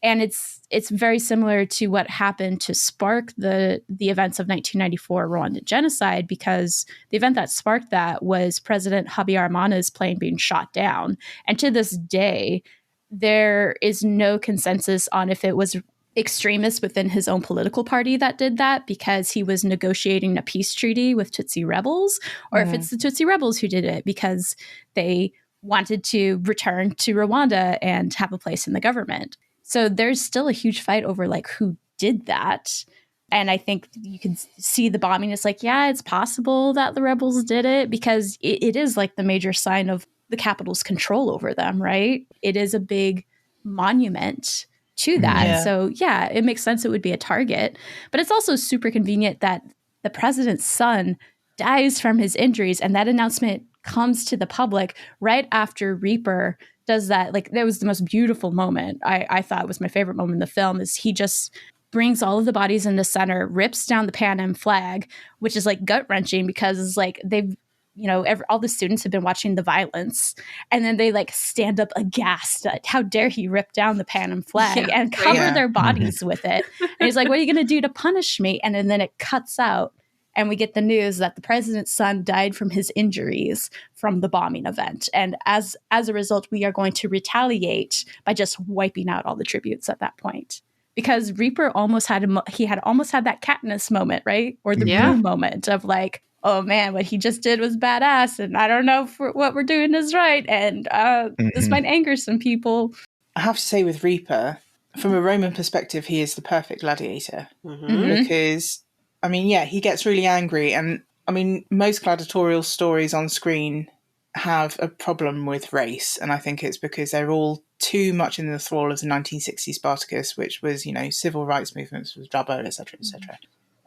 Speaker 3: And it's very similar to what happened to spark the events of 1994 Rwandan genocide, because the event that sparked that was President Habyarimana's plane being shot down. And to this day, there is no consensus on if it was extremists within his own political party that did that because he was negotiating a peace treaty with Tutsi rebels, or if it's the Tutsi rebels who did it because they wanted to return to Rwanda and have a place in the government. So there's still a huge fight over like who did that. And I think you can see the bombing. It's like, yeah, it's possible that the rebels did it because it is like the major sign of the capital's control over them, right? It is a big monument to that. So yeah, it makes sense it would be a target. But it's also super convenient that the president's son dies from his injuries, and that announcement comes to the public right after Reaper does that. Like, that was the most beautiful moment. I thought was my favorite moment in the film, is he just brings all of the bodies in the center, rips down the Pan Am flag, which is like gut wrenching because it's like they've, all the students have been watching the violence, and then they like stand up aghast at how dare he rip down the Pan Am flag and cover their bodies with it. And he's like, what are you going to do to punish me? And then it cuts out, and we get the news that the president's son died from his injuries from the bombing event. And as a result, we are going to retaliate by just wiping out all the tributes at that point. Because Reaper almost had that Katniss moment, right? Or the Rue moment of like, oh man, what he just did was badass, and I don't know if what we're doing is right, and this might anger some people.
Speaker 4: I have to say, with Reaper, from a Roman perspective, he is the perfect gladiator. Because, I mean, yeah, he gets really angry, and I mean, most gladiatorial stories on screen have a problem with race, and I think it's because they're all too much in the thrall of the 1960s Spartacus, which was, civil rights movements with Dubbo, etc., etc.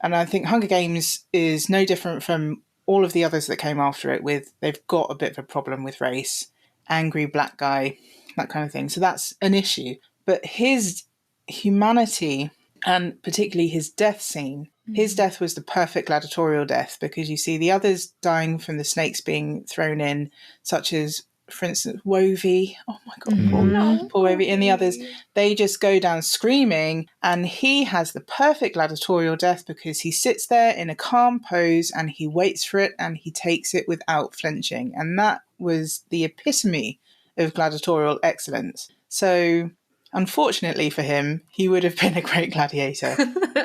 Speaker 4: And I think Hunger Games is no different from all of the others that came after it, with they've got a bit of a problem with race, angry black guy, that kind of thing. So that's an issue. But his humanity, and particularly his death scene, his death was the perfect gladiatorial death, because you see the others dying from the snakes being thrown in, such as, for instance, Wovey. Oh my God, poor Wovey. And the others, they just go down screaming, and he has the perfect gladiatorial death because he sits there in a calm pose and he waits for it and he takes it without flinching. And that was the epitome of gladiatorial excellence. So unfortunately for him, he would have been a great gladiator.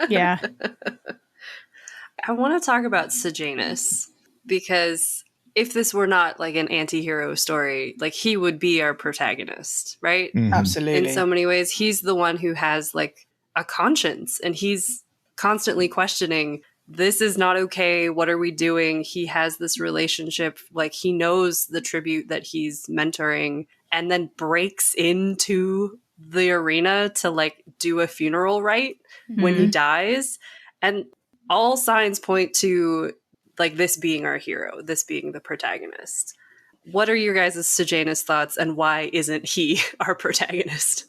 Speaker 3: Yeah.
Speaker 2: I want to talk about Sejanus, because if this were not like an anti-hero story, like he would be our protagonist, right?
Speaker 4: Absolutely.
Speaker 2: In so many ways, he's the one who has like a conscience, and he's constantly questioning, this is not okay. What are we doing? He has this relationship, like he knows the tribute that he's mentoring, and then breaks into the arena to like do a funeral rite when he dies. And all signs point to like this being our hero, this being the protagonist. What are your guys' Sejanus thoughts, and why isn't he our protagonist?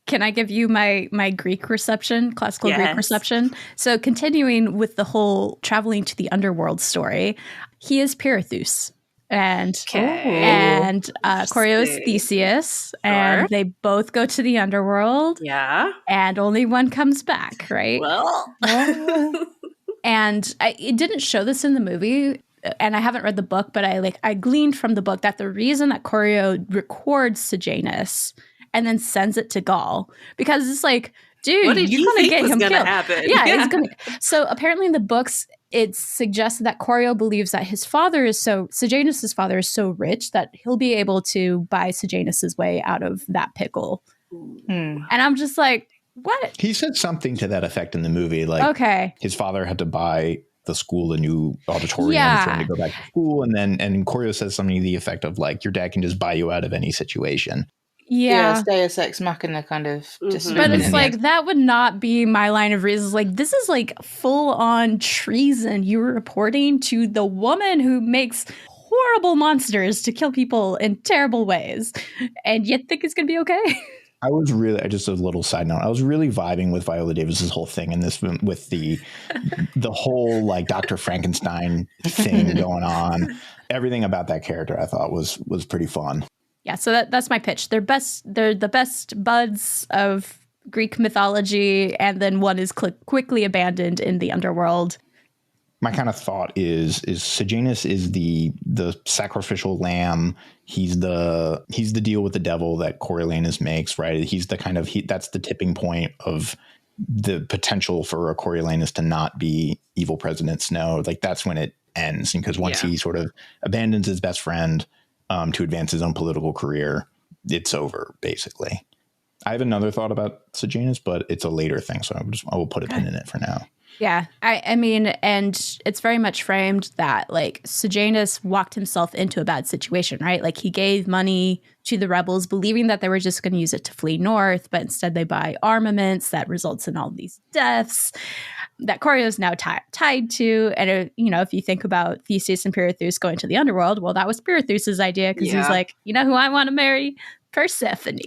Speaker 3: Can I give you my Greek reception, classical Greek reception? So continuing with the whole traveling to the underworld story, he is Pirithous. And Choreo is Theseus, and they both go to the underworld. Yeah. And only one comes back, right?
Speaker 2: Well.
Speaker 3: And it didn't show this in the movie, and I haven't read the book, but I gleaned from the book that the reason that Choreo records Sejanus and then sends it to Gaul, because it's like, dude,
Speaker 2: what did
Speaker 3: you're
Speaker 2: you
Speaker 3: gonna
Speaker 2: think
Speaker 3: get
Speaker 2: was
Speaker 3: him
Speaker 2: gonna
Speaker 3: killed.
Speaker 2: happen?
Speaker 3: Yeah, it's gonna. So apparently in the books, it suggests that Choreo believes that Sejanus' father is so rich that he'll be able to buy Sejanus' way out of that pickle. And I'm just like, what?
Speaker 1: He said something to that effect in the movie, like his father had to buy the school a new auditorium for him to go back to school, and Choreo says something to the effect of like, your dad can just buy you out of any situation.
Speaker 3: Yeah,
Speaker 4: Deus Ex Machina kind of.
Speaker 3: But it's like, that would not be my line of reasons. Like, this is like full on treason. You were reporting to the woman who makes horrible monsters to kill people in terrible ways, and you think it's gonna be okay?
Speaker 1: Just a little side note, I was really vibing with Viola Davis's whole thing in this, with the whole like Dr. Frankenstein thing going on. Everything about that character I thought was pretty fun.
Speaker 3: Yeah, so that's my pitch. They're the best buds of Greek mythology, and then one is quickly abandoned in the underworld.
Speaker 1: My kind of thought is Sejanus is the sacrificial lamb. He's the deal with the devil that Coriolanus makes, right? He's the kind of that's the tipping point of the potential for a Coriolanus to not be evil President Snow. Like, that's when it ends, because once he sort of abandons his best friend to advance his own political career, it's over, basically. I have another thought about Sejanus, but it's a later thing, so I will put a pin in it for now.
Speaker 3: Yeah, I mean, and it's very much framed that like Sejanus walked himself into a bad situation, right? Like he gave money to the rebels, believing that they were just going to use it to flee north, but instead they buy armaments that results in all these deaths that Corio is now tied to. And if you think about Theseus and Pirithous going to the Underworld, well, that was Pirithous' idea because he's like, you know who I want to marry? Persephone.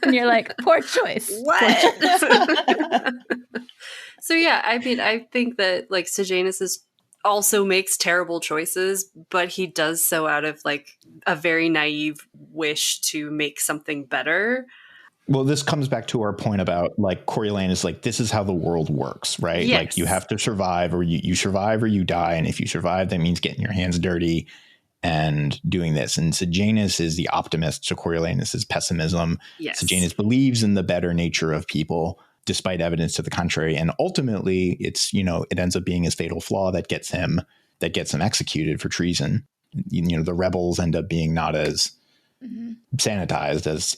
Speaker 3: And you're like, poor choice.
Speaker 2: What? So yeah, I mean, I think that like Sejanus also makes terrible choices, but he does so out of like a very naive wish to make something better.
Speaker 1: Well, this comes back to our point about like Coriolanus, like this is how the world works, right?
Speaker 2: Yes.
Speaker 1: Like you have to survive, or you survive or you die. And if you survive, that means getting your hands dirty and doing this. And Sejanus is the optimist, so Coriolanus is pessimism.
Speaker 2: Yes.
Speaker 1: Sejanus believes in the better nature of people, despite evidence to the contrary. And ultimately, it ends up being his fatal flaw that gets him executed for treason. The rebels end up being not as sanitized as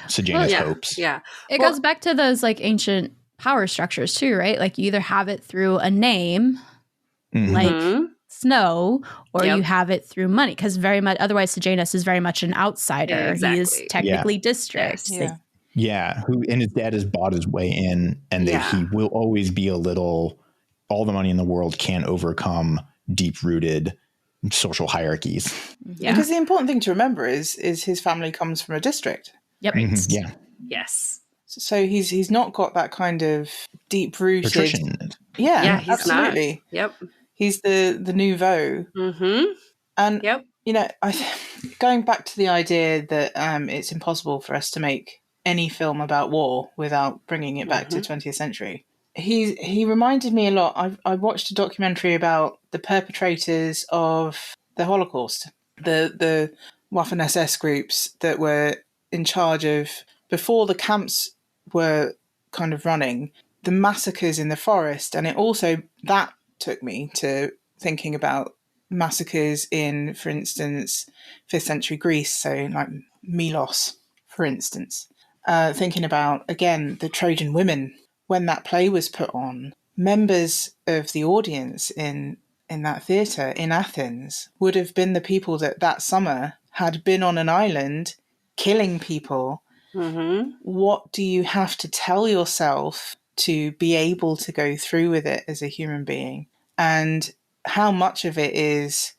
Speaker 1: Sejanus hopes.
Speaker 2: Yeah.
Speaker 3: It goes back to those like ancient power structures too, right? Like you either have it through a name, like Snow, or you have it through money, because very much otherwise Sejanus is very much an outsider.
Speaker 2: Yeah, exactly.
Speaker 3: He is technically district.
Speaker 2: Yes.
Speaker 1: Who and his dad has bought his way in, and that he will always be all the money in the world can't overcome deep-rooted social hierarchies.
Speaker 2: Yeah.
Speaker 4: Because the important thing to remember is his family comes from a district.
Speaker 3: Yep.
Speaker 1: Yeah.
Speaker 2: Yes.
Speaker 4: So he's not got that kind of deep-rooted...
Speaker 1: Patrician.
Speaker 4: Yeah,
Speaker 2: he's
Speaker 4: absolutely.
Speaker 2: not. Yep.
Speaker 4: He's the nouveau. And, going back to the idea that it's impossible for us to make any film about war without bringing it back to 20th century. He reminded me a lot. I watched a documentary about the perpetrators of the Holocaust, the Waffen-SS groups that were in charge of, before the camps were kind of running, the massacres in the forest. And it also, that took me to thinking about massacres in, for instance, 5th century Greece, so like Milos, for instance. Thinking about, again, the Trojan women, when that play was put on, members of the audience in that theatre in Athens would have been the people that summer had been on an island killing people. What do you have to tell yourself to be able to go through with it as a human being? And how much of it is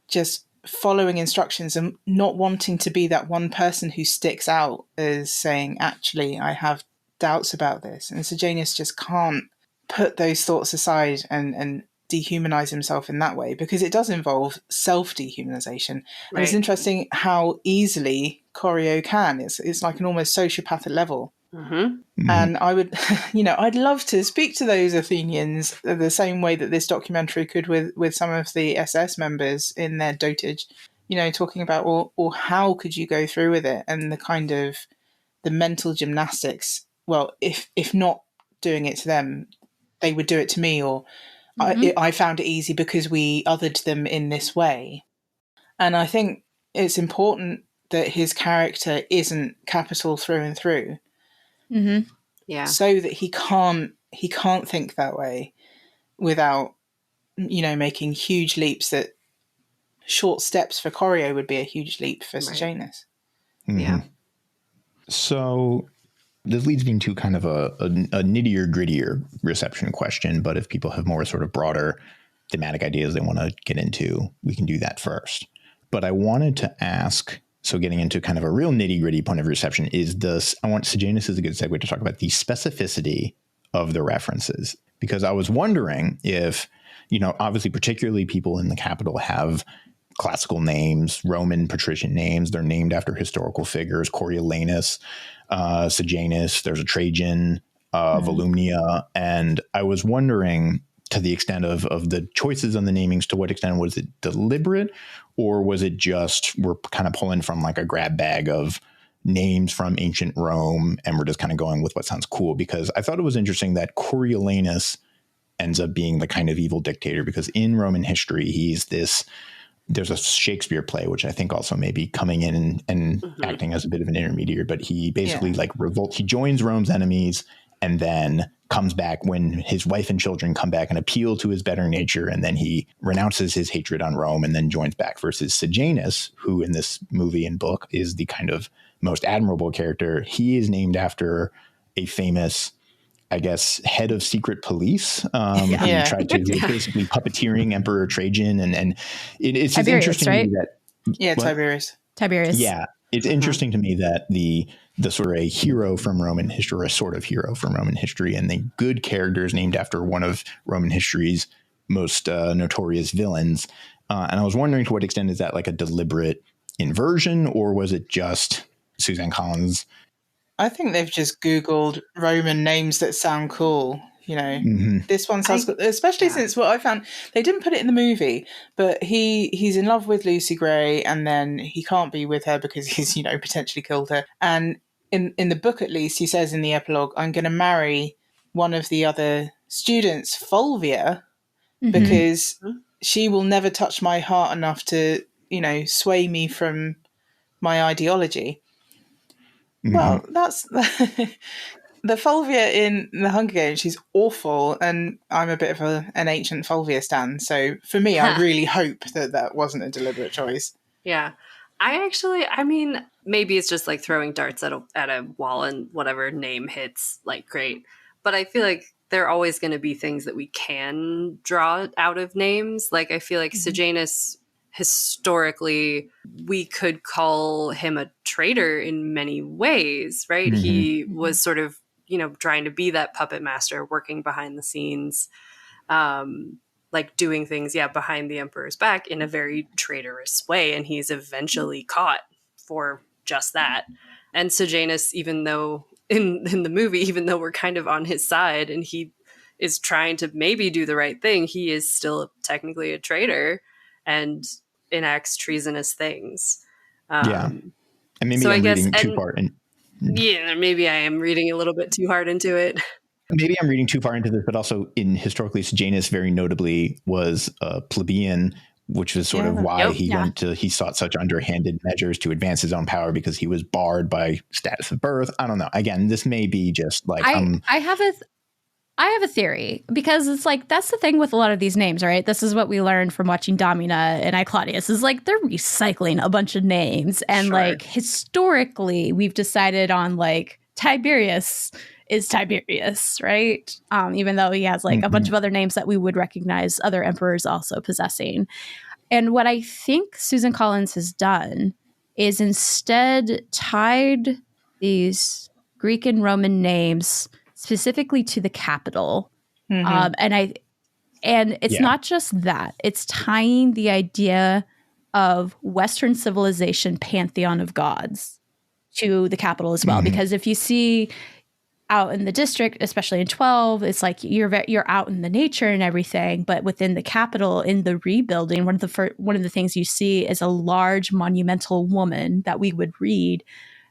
Speaker 4: just following instructions and not wanting to be that one person who sticks out as saying, actually, I have doubts about this. And Sejanus just can't put those thoughts aside and dehumanize himself in that way, because it does involve self-dehumanization. Right. And it's interesting how easily Corio can. It's like an almost sociopathic level. And I would, I'd love to speak to those Athenians the same way that this documentary could with some of the SS members in their dotage, talking about, or how could you go through with it, and the kind of the mental gymnastics. Well, if not doing it to them, they would do it to me, or I found it easy because we othered them in this way. And I think it's important that his character isn't capital through and through.
Speaker 2: Yeah.
Speaker 4: So that he can't think that way without, making huge leaps. That short steps for Corio would be a huge leap for Sejanus.
Speaker 2: Yeah.
Speaker 1: So this leads me into kind of a nittier, grittier reception question. But if people have more sort of broader thematic ideas they want to get into, we can do that first. But I wanted to ask, so getting into kind of a real nitty gritty point of reception is this. I want Sejanus is a good segue to talk about the specificity of the references, because I was wondering if, obviously, particularly people in the capital have classical names, Roman patrician names. They're named after historical figures, Coriolanus, Sejanus, there's a Trajan, Volumnia. And I was wondering, to the extent of the choices on the namings, to what extent was it deliberate, or was it just we're kind of pulling from like a grab bag of names from ancient Rome and we're just kind of going with what sounds cool? Because I thought it was interesting that Coriolanus ends up being the kind of evil dictator, because in Roman history, there's a Shakespeare play, which I think also may be coming in and acting as a bit of an intermediary, but he basically he joins Rome's enemies and then comes back when his wife and children come back and appeal to his better nature, and then he renounces his hatred on Rome and then joins back, versus Sejanus, who in this movie and book is the kind of most admirable character. He is named after a famous, I guess, head of secret police who tried to basically puppeteering Emperor Trajan. And it's just interesting
Speaker 3: right?
Speaker 1: to me that
Speaker 4: Tiberius.
Speaker 1: Yeah. It's interesting to me that the sort of a hero from Roman history, or a sort of hero from Roman history, and the good characters named after one of Roman history's most notorious villains. And I was wondering, to what extent is that like a deliberate inversion, or was it just Suzanne Collins?
Speaker 4: I think they've just Googled Roman names that sound cool. You know, this one sounds good, especially since what I found, they didn't put it in the movie, but he's in love with Lucy Gray, and then he can't be with her because he's, you know, potentially killed her. And in the book, at least, he says in the epilogue, I'm going to marry one of the other students, Fulvia, because she will never touch my heart enough to, you know, sway me from my ideology. Well, that's the Fulvia in the Hunger Games. She's awful, and I'm a bit of an ancient Fulvia stan. So for me, I really hope that wasn't a deliberate choice.
Speaker 2: Yeah, I mean, maybe it's just like throwing darts at a wall and whatever name hits, like, great. But I feel like there are always going to be things that we can draw out of names. Like, I feel like Sejanus, historically, we could call him a traitor in many ways, right? He was sort of, you know, trying to be that puppet master, working behind the scenes, like doing things, behind the emperor's back in a very traitorous way. And he's eventually caught for just that. And Sejanus, even though in the movie, even though we're kind of on his side and he is trying to maybe do the right thing, he is still technically a traitor and enacts treasonous things.
Speaker 1: And maybe so I'm reading too far.
Speaker 2: Maybe I am reading a little bit too hard into it.
Speaker 1: Maybe I'm reading too far into this, but also historically, Sejanus very notably was a plebeian, which was sort of why he sought such underhanded measures to advance his own power, because he was barred by status of birth. I don't know. Again, this may be just like
Speaker 3: I have a theory, because it's like, that's the thing with a lot of these names, right? This is what we learned from watching Domina and I, Claudius, is like they're recycling a bunch of names. And like historically, we've decided on like Tiberius is Tiberius, right? Even though he has like a bunch of other names that we would recognize other emperors also possessing. And what I think Susan Collins has done is instead tied these Greek and Roman names specifically to the capital. And it's not just that, it's tying the idea of Western civilization pantheon of gods to the capital as well. Because if you see out in the district, especially in 12, it's like you're out in the nature and everything, but within the capital, in the rebuilding, one of the things you see is a large monumental woman that we would read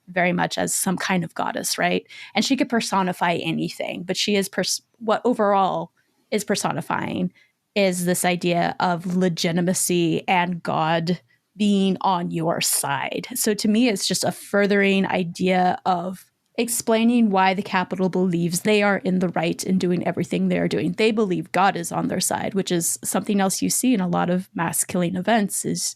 Speaker 3: very much as some kind of goddess, right? And she could personify anything, but she is what overall is personifying is this idea of legitimacy and God being on your side. So to me, it's just a furthering idea of explaining why the capital believes they are in the right in doing everything they are doing. They believe God is on their side, which is something else you see in a lot of mass killing events, is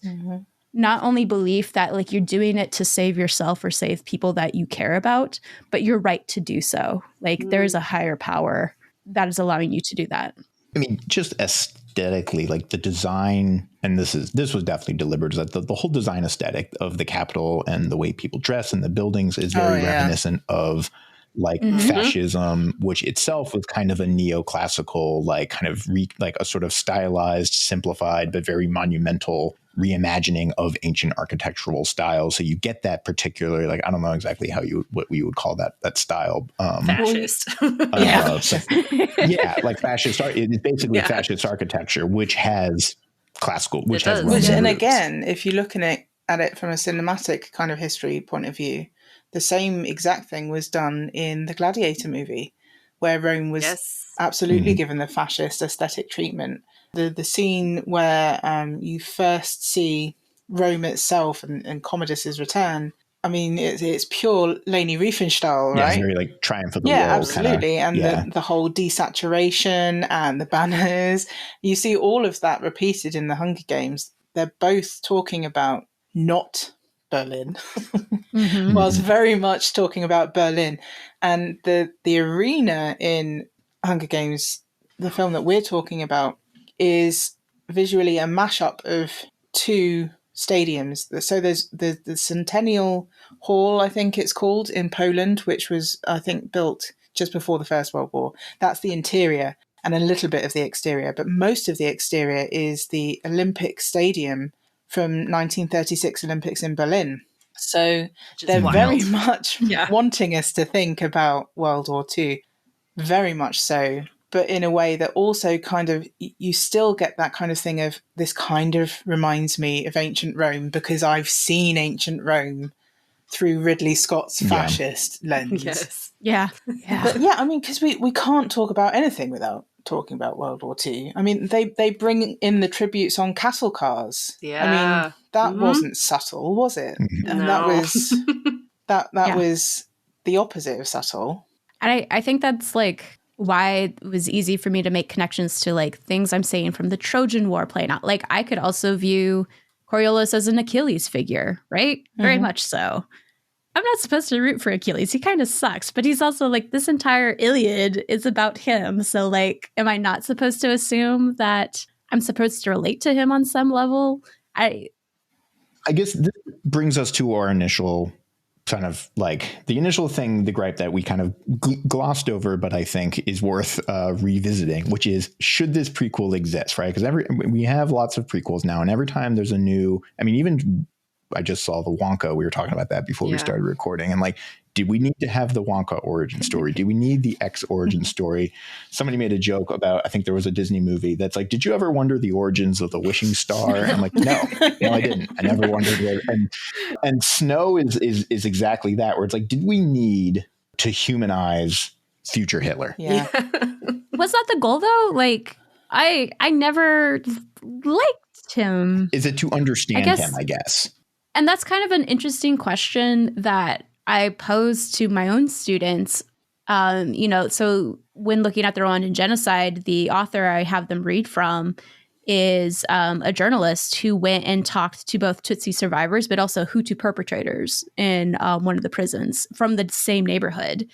Speaker 3: not only belief that like you're doing it to save yourself or save people that you care about, but you're right to do so. Like there is a higher power that is allowing you to do that.
Speaker 1: I mean, just aesthetically, like the design, and this was definitely deliberate, is that the whole design aesthetic of the Capitol and the way people dress and the buildings is very reminiscent of like fascism, which itself was kind of a neoclassical, like kind of like a sort of stylized, simplified, but very monumental reimagining of ancient architectural styles. So you get that particular, like, I don't know exactly what we would call that style.
Speaker 2: Fascist.
Speaker 1: Like fascist art. It's basically fascist architecture, which has classical, which has Roman
Speaker 4: roots. And
Speaker 1: roots.
Speaker 4: again, if you look at it from a cinematic kind of history point of view, the same exact thing was done in the Gladiator movie, where Rome was absolutely given the fascist aesthetic treatment. The scene where you first see Rome itself and Commodus's return, I mean, it's pure Leni Riefenstahl,
Speaker 1: Yeah,
Speaker 4: right?
Speaker 1: it's very like triumph of the
Speaker 4: Yeah,
Speaker 1: will.
Speaker 4: absolutely.
Speaker 1: Kinda,
Speaker 4: And
Speaker 1: yeah.
Speaker 4: the whole desaturation and the banners, you see all of that repeated in the Hunger Games. They're both talking about not Berlin,
Speaker 3: Mhm.
Speaker 4: whilst very much talking about Berlin. And the arena in Hunger Games, the film that we're talking about, is visually a mashup of two stadiums. So there's the Centennial Hall, I think it's called, in Poland, which was, I think, built just before the First World War. That's the interior and a little bit of the exterior. But most of the exterior is the Olympic Stadium from 1936 Olympics in Berlin. So they're
Speaker 2: wild.
Speaker 4: very much
Speaker 2: Yeah.
Speaker 4: wanting us to think about World War II, very much so, but in a way that also kind of, you still get that kind of thing of, this kind of reminds me of ancient Rome because I've seen ancient Rome through Ridley Scott's fascist lens.
Speaker 2: Yes.
Speaker 3: Yeah.
Speaker 4: But yeah, I mean, because we can't talk about anything without talking about World War II. I mean, they bring in the tributes on cattle cars.
Speaker 2: Yeah.
Speaker 4: I mean, that
Speaker 2: Mhm.
Speaker 4: wasn't subtle, was it? And that
Speaker 2: No.
Speaker 4: was that
Speaker 3: Yeah.
Speaker 4: was the opposite of subtle.
Speaker 3: And I think that's like why it was easy for me to make connections to like things I'm saying from the Trojan War playing out. Like I could also view Coriolis as an Achilles figure, right? Very
Speaker 4: Mhm.
Speaker 3: much so. I'm not supposed to root for Achilles. He kind of sucks, but he's also like, this entire Iliad is about him. So like, am I not supposed to assume that I'm supposed to relate to him on some level?
Speaker 1: I guess this brings us to our initial kind of like the initial thing, the gripe that we kind of glossed over, but I think is worth revisiting, which is, should this prequel exist, right? Because we have lots of prequels now, and every time there's a new, I mean, even I just saw the Wonka. We were talking about that before we started recording. And like, did we need to have the Wonka origin story? Do we need the X origin story? Somebody made a joke about, I think there was a Disney movie that's like, did you ever wonder the origins of the wishing star? And I'm like, no, I didn't. I never wondered. And Snow is exactly that, where it's like, did we need to humanize future Hitler?
Speaker 4: Yeah.
Speaker 3: Was that the goal though? Like, I never liked him.
Speaker 1: Is it to understand him, I guess?
Speaker 3: And that's kind of an interesting question that I pose to my own students. So when looking at the Rwandan genocide, the author I have them read from is a journalist who went and talked to both Tutsi survivors, but also Hutu perpetrators in one of the prisons from the same neighborhood.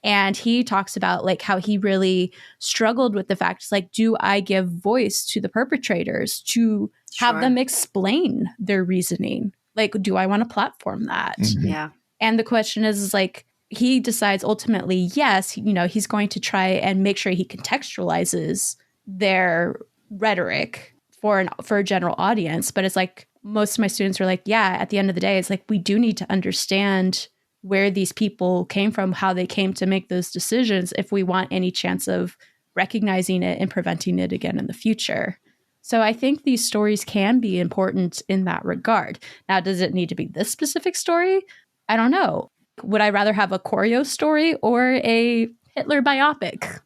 Speaker 3: And he talks about like how he really struggled with the fact, like, do I give voice to the perpetrators to have them explain their reasoning? Like, do I want to platform that?
Speaker 1: Mm-hmm.
Speaker 2: Yeah.
Speaker 3: And the question is like, he decides ultimately, yes, he's going to try and make sure he contextualizes their rhetoric for a general audience. But it's like, most of my students are like, yeah, at the end of the day, it's like, we do need to understand where these people came from, how they came to make those decisions, if we want any chance of recognizing it and preventing it again in the future. So I think these stories can be important in that regard. Now, does it need to be this specific story? I don't know. Would I rather have a choreo story or a Hitler biopic?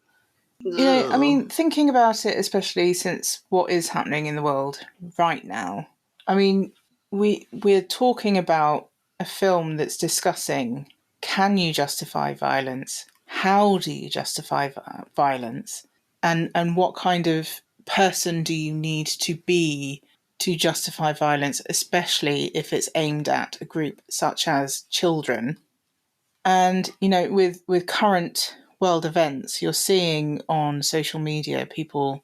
Speaker 4: I mean, thinking about it, especially since what is happening in the world right now, I mean, we're talking about a film that's discussing, can you justify violence? How do you justify violence? And what kind of person do you need to be to justify violence, especially if it's aimed at a group such as children? And, with current world events, you're seeing on social media people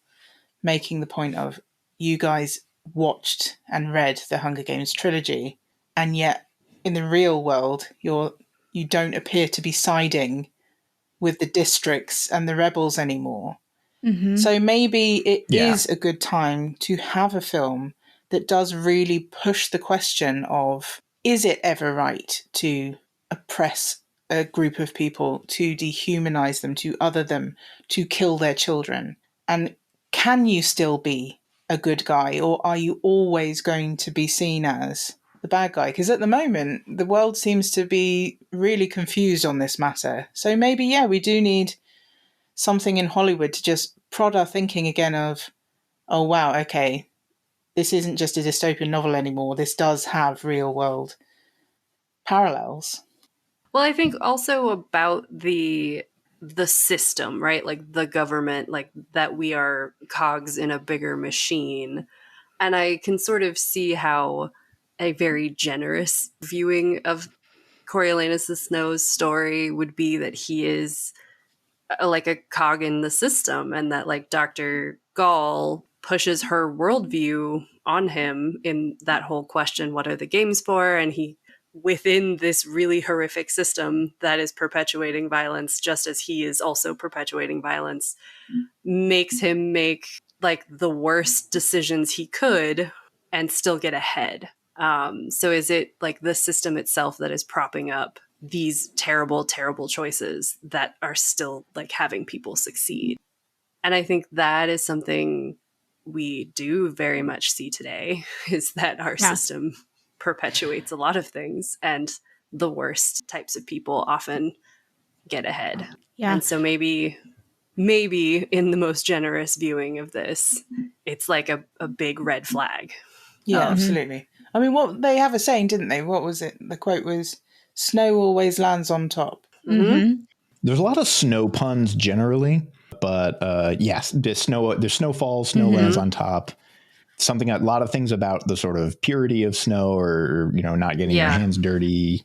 Speaker 4: making the point of, you guys watched and read the Hunger Games trilogy, and yet in the real world, you don't appear to be siding with the districts and the rebels anymore.
Speaker 3: Mm-hmm.
Speaker 4: So maybe it is a good time to have a film that does really push the question of, is it ever right to oppress a group of people, to dehumanize them, to other them, to kill their children? And can you still be a good guy, or are you always going to be seen as the bad guy? Because at the moment, the world seems to be really confused on this matter. So maybe, we do need something in Hollywood to just prod our thinking again of, oh, wow, okay, this isn't just a dystopian novel anymore. This does have real world parallels.
Speaker 2: Well, I think also about the system, right? Like the government, like that we are cogs in a bigger machine. And I can sort of see how a very generous viewing of Coriolanus the Snow's story would be that he is like a cog in the system, and that like Dr. Gall pushes her worldview on him in that whole question, what are the games for? And he, within this really horrific system that is perpetuating violence, just as he is also perpetuating violence, makes him make like the worst decisions he could and still get ahead. So is it like the system itself that is propping up these terrible, terrible choices that are still like having people succeed? And I think that is something we do very much see today, is that our system perpetuates a lot of things, and the worst types of people often get ahead. Yeah. And so maybe in the most generous viewing of this, it's like a big red flag.
Speaker 4: Yeah, absolutely. I mean, what they have a saying, didn't they? What was it? The quote was, "Snow always lands on top."
Speaker 3: Mm-hmm.
Speaker 1: There's a lot of snow puns generally, but yes, there's snow falls, snow lands on top. Something, a lot of things about the sort of purity of snow, or not getting your hands dirty.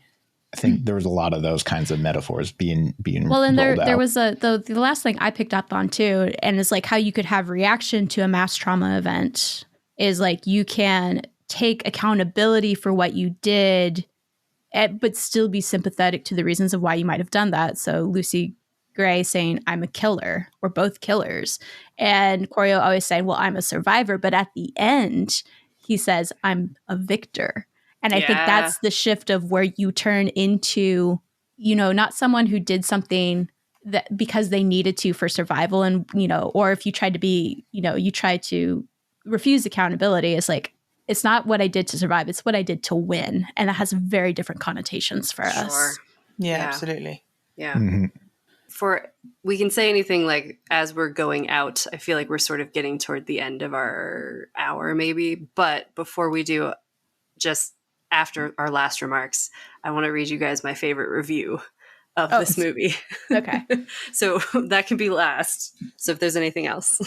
Speaker 1: I think there was a lot of those kinds of metaphors being
Speaker 3: well, and
Speaker 1: rolled out.
Speaker 3: there was the last thing I picked up on too, and it's like how you could have reaction to a mass trauma event is like you can take accountability for what you did, but still be sympathetic to the reasons of why you might have done that. So Lucy Gray saying, "I'm a killer," we're both killers, and Corio always saying, "Well, I'm a survivor," but at the end he says, "I'm a victor." And I think that's the shift of where you turn into, not someone who did something that because they needed to for survival, and or if you tried to be, you tried to refuse accountability. It's like, it's not what I did to survive, it's what I did to win, and that has very different connotations for us.
Speaker 4: Yeah, absolutely.
Speaker 2: Yeah. We can say anything like as we're going out. I feel like we're sort of getting toward the end of our hour maybe, but before we do, just after our last remarks, I want to read you guys my favorite review of this movie.
Speaker 3: Okay.
Speaker 2: So that can be last. So if there's anything else.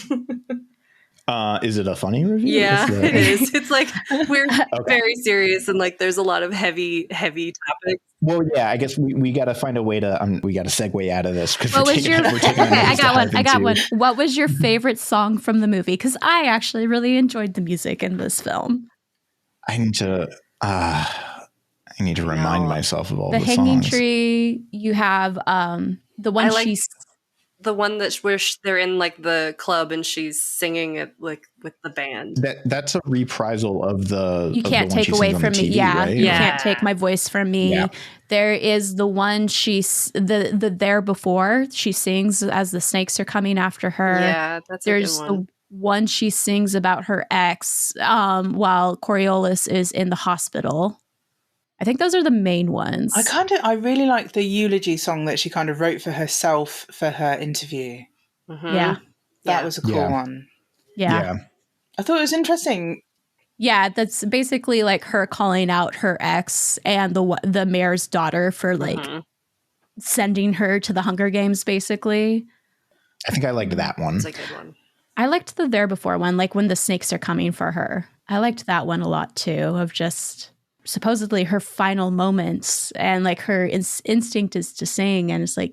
Speaker 1: Is it a funny review?
Speaker 2: Yeah, it is. It's like we're very serious, and like there's a lot of heavy topics.
Speaker 1: Well, yeah, I guess we got to find a way to we got to segue out of this because
Speaker 3: I got one. What was your favorite song from the movie? Because I actually really enjoyed the music in this film.
Speaker 1: I need to remind myself of all the
Speaker 3: Hanging
Speaker 1: songs.
Speaker 3: Tree. You have the one
Speaker 2: the one that where they're in like the club and she's singing it like with the band.
Speaker 1: That's a reprisal of the.
Speaker 3: You can't take away from me.
Speaker 1: Right?
Speaker 3: You can't take my voice from me. Yeah. There is the one the there before she sings as the snakes are coming after her.
Speaker 2: Yeah, that's a good one.
Speaker 3: The one she sings about her ex while Coriolanus is in the hospital. I think those are the main ones.
Speaker 4: I really like the eulogy song that she kind of wrote for herself for her interview.
Speaker 2: Mm-hmm.
Speaker 3: Yeah.
Speaker 4: That was a cool one.
Speaker 3: Yeah.
Speaker 4: I thought it was interesting.
Speaker 3: Yeah, that's basically like her calling out her ex and the mayor's daughter for like sending her to the Hunger Games, basically.
Speaker 1: I think I liked that one.
Speaker 2: It's a good one.
Speaker 3: I liked the There Before one, like when the snakes are coming for her. I liked that one a lot too, of just supposedly her final moments, and like her instinct is to sing, and it's like,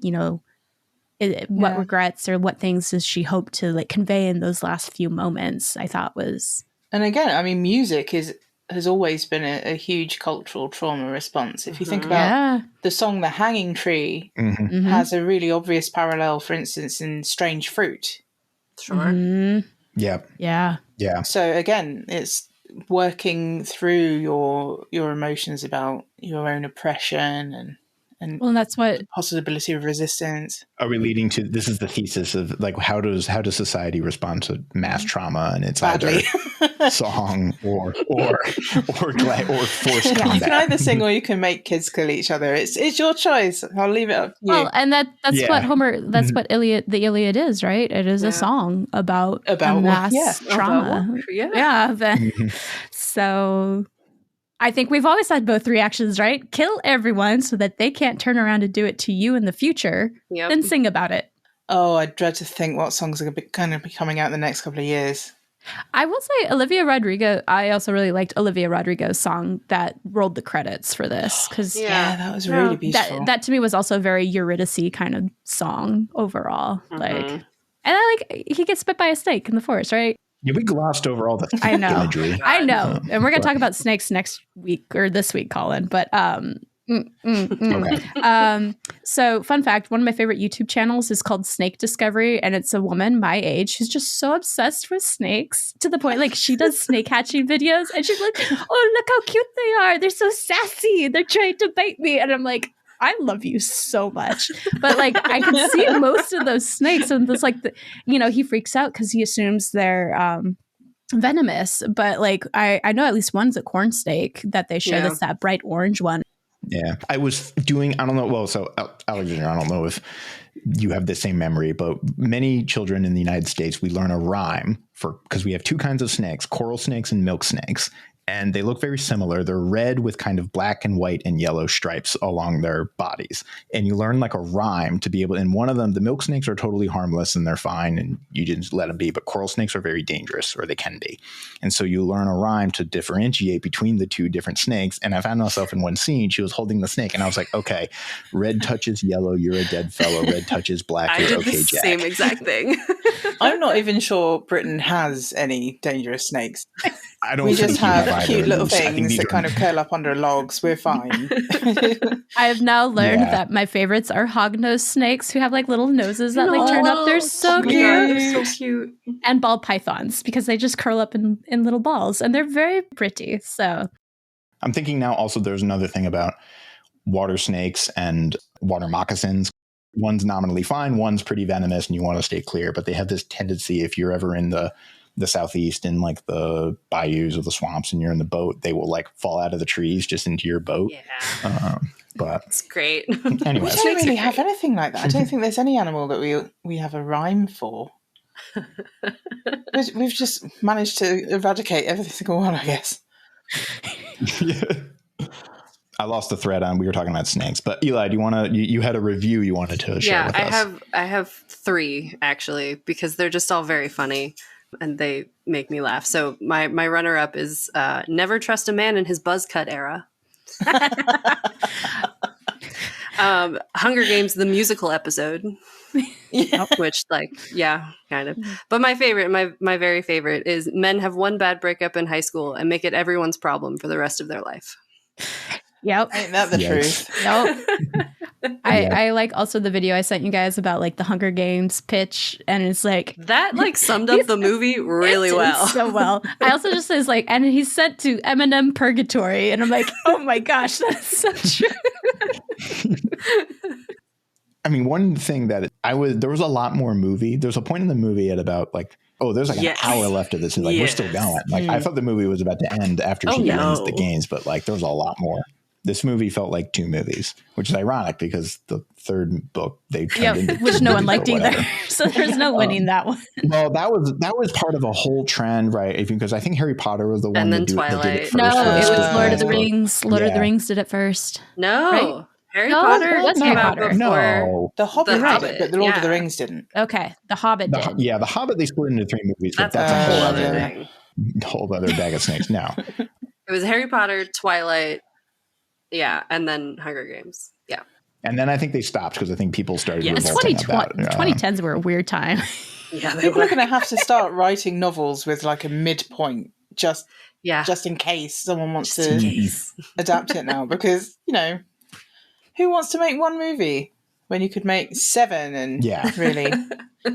Speaker 3: what regrets or what things does she hope to like convey in those last few moments, I thought was.
Speaker 4: And again, I mean, music has always been a huge cultural trauma response. If you think about the song The Hanging Tree has a really obvious parallel, for instance, in Strange Fruit.
Speaker 2: Sure.
Speaker 3: Mm-hmm.
Speaker 1: Yeah.
Speaker 4: So again, it's working through your emotions about your own oppression and
Speaker 3: that's what
Speaker 4: possibility of resistance.
Speaker 1: Are we leading to this? Is the thesis of like how does society respond to mass trauma, and it's
Speaker 4: badly.
Speaker 1: Either song or forced combat.
Speaker 4: You can either sing or you can make kids kill each other. It's your choice. I'll leave it up to you.
Speaker 3: Well, and that's what Homer. That's what the Iliad is, right? It is a song about mass trauma.
Speaker 2: So
Speaker 3: I think we've always had both reactions, right? Kill everyone so that they can't turn around and do it to you in the future, then sing about it.
Speaker 4: Oh, I dread to think what songs are going to be coming out in the next couple of years.
Speaker 3: I will say Olivia Rodrigo, I also really liked Olivia Rodrigo's song that rolled the credits for this. Because
Speaker 4: yeah, that was really beautiful.
Speaker 3: That to me was also a very Eurydice kind of song overall. Like, and I like, he gets bit by a snake in the forest, right?
Speaker 1: Yeah, we glossed over all the
Speaker 3: I know.
Speaker 1: imagery.
Speaker 3: I know. And we're going to talk about snakes next week or this week, Colin. But
Speaker 1: Okay.
Speaker 3: So fun fact, one of my favorite YouTube channels is called Snake Discovery, and it's a woman my age who's just so obsessed with snakes to the point like she does snake hatching videos and she's like, oh, look how cute they are, they're so sassy, they're trying to bite me, and I'm like, I love you so much. But like I can see most of those snakes and it's like he freaks out because he assumes they're venomous, but like I know at least one's a corn snake that they show that's that bright orange one.
Speaker 1: Yeah, I was doing, I don't know. Well, so Alexandra, I don't know if you have the same memory, but many children in the United States, we learn a rhyme because we have two kinds of snakes, coral snakes and milk snakes. And they look very similar. They're red with kind of black and white and yellow stripes along their bodies. And you learn like a rhyme to be able, and one of them, the milk snakes are totally harmless and they're fine and you just let them be, but coral snakes are very dangerous, or they can be. And so you learn a rhyme to differentiate between the two different snakes. And I found myself in one scene, she was holding the snake and I was like, okay, red touches yellow, you're a dead fellow. Red touches black, you're okay, Jack.
Speaker 2: Same exact thing.
Speaker 4: I'm not even sure Britain has any dangerous snakes.
Speaker 1: I don't
Speaker 4: We
Speaker 1: think
Speaker 4: just
Speaker 1: you
Speaker 4: have
Speaker 1: either.
Speaker 4: cute little
Speaker 1: I think
Speaker 4: things
Speaker 1: these
Speaker 4: that
Speaker 1: are-
Speaker 4: kind of curl up under logs. We're fine.
Speaker 3: I have now learned
Speaker 1: Yeah.
Speaker 3: that my favorites are hognose snakes who have like little noses that like turn up. They're so
Speaker 2: Oh my
Speaker 3: cute.
Speaker 2: God, they're so cute.
Speaker 3: And ball pythons because they just curl up in little balls and they're very pretty. So
Speaker 1: I'm thinking now also there's another thing about water snakes and water moccasins. One's nominally fine, one's pretty venomous and you want to stay clear, but they have this tendency, if you're ever in the Southeast in like the bayous or the swamps and you're in the boat, they will like fall out of the trees just into your boat.
Speaker 2: Yeah.
Speaker 1: But
Speaker 2: It's great.
Speaker 1: anyway,
Speaker 4: We don't really have anything like that. I don't think there's any animal that we have a rhyme for. We've just managed to eradicate every single one, I guess.
Speaker 1: I lost the thread on, we were talking about snakes, but Eli, do you want to, you had a review you wanted to share with us?
Speaker 2: I have 3 actually, because they're just all very funny and they make me laugh. So my runner up is Never Trust a Man in His Buzz Cut Era. Hunger Games, the musical episode. Which kind of. But my favorite, my very favorite is Men Have One Bad Breakup in High School and Make It Everyone's Problem for the rest of their life.
Speaker 3: yep.
Speaker 4: Ain't that the
Speaker 1: Yes.
Speaker 4: truth?
Speaker 3: Yep. I like also the video I sent you guys about like the Hunger Games pitch, and it's like
Speaker 2: That like summed up the movie really
Speaker 3: it's
Speaker 2: well.
Speaker 3: so well. I also just says like, and he's sent to Eminem Purgatory, and I'm like, oh my gosh, that's so true.
Speaker 1: I mean, one thing that there was a lot more movie. There's a point in the movie at about like, there's like
Speaker 2: Yes.
Speaker 1: an hour left of this. And like, we're still going. Like, I thought the movie was about to end after she wins the games, but like, there was a lot more. This movie felt like 2 movies, which is ironic because the third book they turned into 2
Speaker 3: which no one
Speaker 1: movies or
Speaker 3: liked either.
Speaker 1: whatever.
Speaker 3: So there's no winning that one.
Speaker 1: Well, that was part of a whole trend, right? Because I think Harry Potter was the one
Speaker 2: And then
Speaker 1: that did it
Speaker 2: Twilight.
Speaker 1: first.
Speaker 3: No,
Speaker 1: for the
Speaker 3: it was
Speaker 1: Script
Speaker 3: Lord of the
Speaker 1: book.
Speaker 3: Rings. Lord of the
Speaker 1: Yeah.
Speaker 3: Rings did it first.
Speaker 2: No.
Speaker 3: Right?
Speaker 2: Harry
Speaker 3: No,
Speaker 2: Potter
Speaker 3: that's
Speaker 2: came
Speaker 3: Harry
Speaker 2: out
Speaker 3: Potter.
Speaker 2: before.
Speaker 1: No.
Speaker 4: The Hobbit
Speaker 2: The
Speaker 4: did
Speaker 2: Hobbit,
Speaker 4: it, but the Lord of the
Speaker 2: yeah.
Speaker 4: Rings didn't.
Speaker 3: Okay, The Hobbit did.
Speaker 1: The Hobbit they split into 3 movies, but
Speaker 2: That's
Speaker 1: that's
Speaker 2: a
Speaker 1: a
Speaker 2: whole
Speaker 1: whole
Speaker 2: other
Speaker 1: other
Speaker 2: thing.
Speaker 1: bag of snakes. No.
Speaker 2: It was Harry Potter, Twilight, and then Hunger Games. Yeah.
Speaker 1: And then I think they stopped because I think people started
Speaker 2: Yeah,
Speaker 3: The
Speaker 1: revolting about
Speaker 3: 2010s were a weird time.
Speaker 2: Yeah, they
Speaker 4: People are
Speaker 2: were.
Speaker 4: going to have to start writing novels with like a midpoint, just
Speaker 2: Yeah.
Speaker 4: in case someone wants
Speaker 2: Just in
Speaker 4: to
Speaker 2: case.
Speaker 4: adapt it now. Because, who wants to make one movie when you could make 7 and really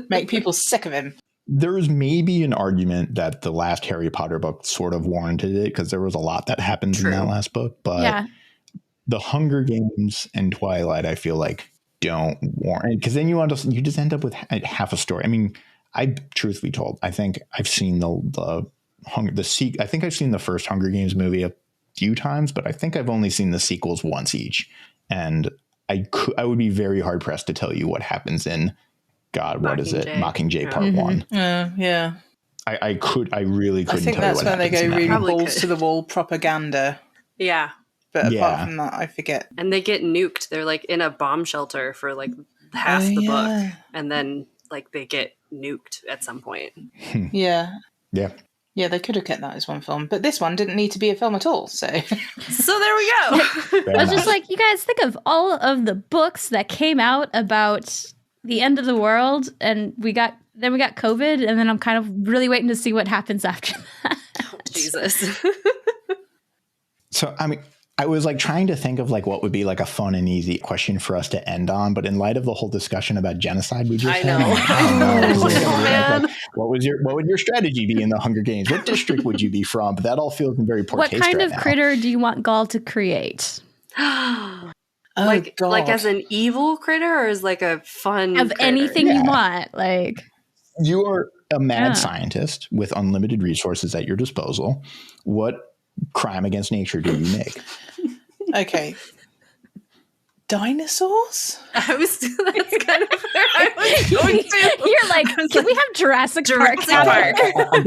Speaker 4: make people sick of him?
Speaker 1: There's maybe an argument that the last Harry Potter book sort of warranted it because there was a lot that happened
Speaker 2: True.
Speaker 1: in that last book. But
Speaker 3: Yeah.
Speaker 1: the Hunger Games and Twilight, I feel like don't warrant, because then you just end up with half a story. I mean, truth be told, I think I've seen I think I've seen the first Hunger Games movie a few times, but I think I've only seen the sequels once each. And I would be very hard pressed to tell you what happens in what is it? Mockingjay Part 1.
Speaker 4: Yeah.
Speaker 1: I really couldn't
Speaker 4: I think
Speaker 1: tell you
Speaker 4: that's
Speaker 1: what
Speaker 4: when they
Speaker 1: happens
Speaker 4: go
Speaker 1: in that
Speaker 4: really
Speaker 1: movie.
Speaker 2: Probably
Speaker 4: balls
Speaker 2: could.
Speaker 4: to the wall propaganda
Speaker 2: Yeah.
Speaker 4: But
Speaker 1: Yeah.
Speaker 4: apart from that, I forget.
Speaker 2: And they get nuked. They're like in a bomb shelter for like half the book. And then like they get nuked at some point.
Speaker 4: Yeah.
Speaker 1: Yeah.
Speaker 4: Yeah, they could have kept that as one film, but this one didn't need to be a film at all. So
Speaker 2: So there we go.
Speaker 3: I was just like, you guys think of all of the books that came out about the end of the world, and we got COVID, and then I'm kind of really waiting to see what happens after that.
Speaker 2: Oh, Jesus.
Speaker 1: So, I mean, I was like trying to think of like what would be like a fun and easy question for us to end on, but in light of the whole discussion about genocide we just
Speaker 2: I know.
Speaker 1: had,
Speaker 2: Man.
Speaker 1: like, what would your strategy be in the Hunger Games? What district would you be from? But that all feels very poor
Speaker 3: What
Speaker 1: taste
Speaker 3: kind
Speaker 1: right
Speaker 3: of
Speaker 1: now.
Speaker 3: critter do you want Gaul to create?
Speaker 2: Like
Speaker 4: God.
Speaker 2: as an evil critter or as like a fun
Speaker 3: Of
Speaker 2: critter?
Speaker 3: anything
Speaker 1: Yeah.
Speaker 3: you want, like
Speaker 1: You are a mad
Speaker 3: Yeah.
Speaker 1: scientist with unlimited resources at your disposal. What crime against nature do you make?
Speaker 4: okay, dinosaurs.
Speaker 2: That's kind of where I was going to.
Speaker 3: you're like, can we have Jurassic Park?
Speaker 2: Jurassic Park.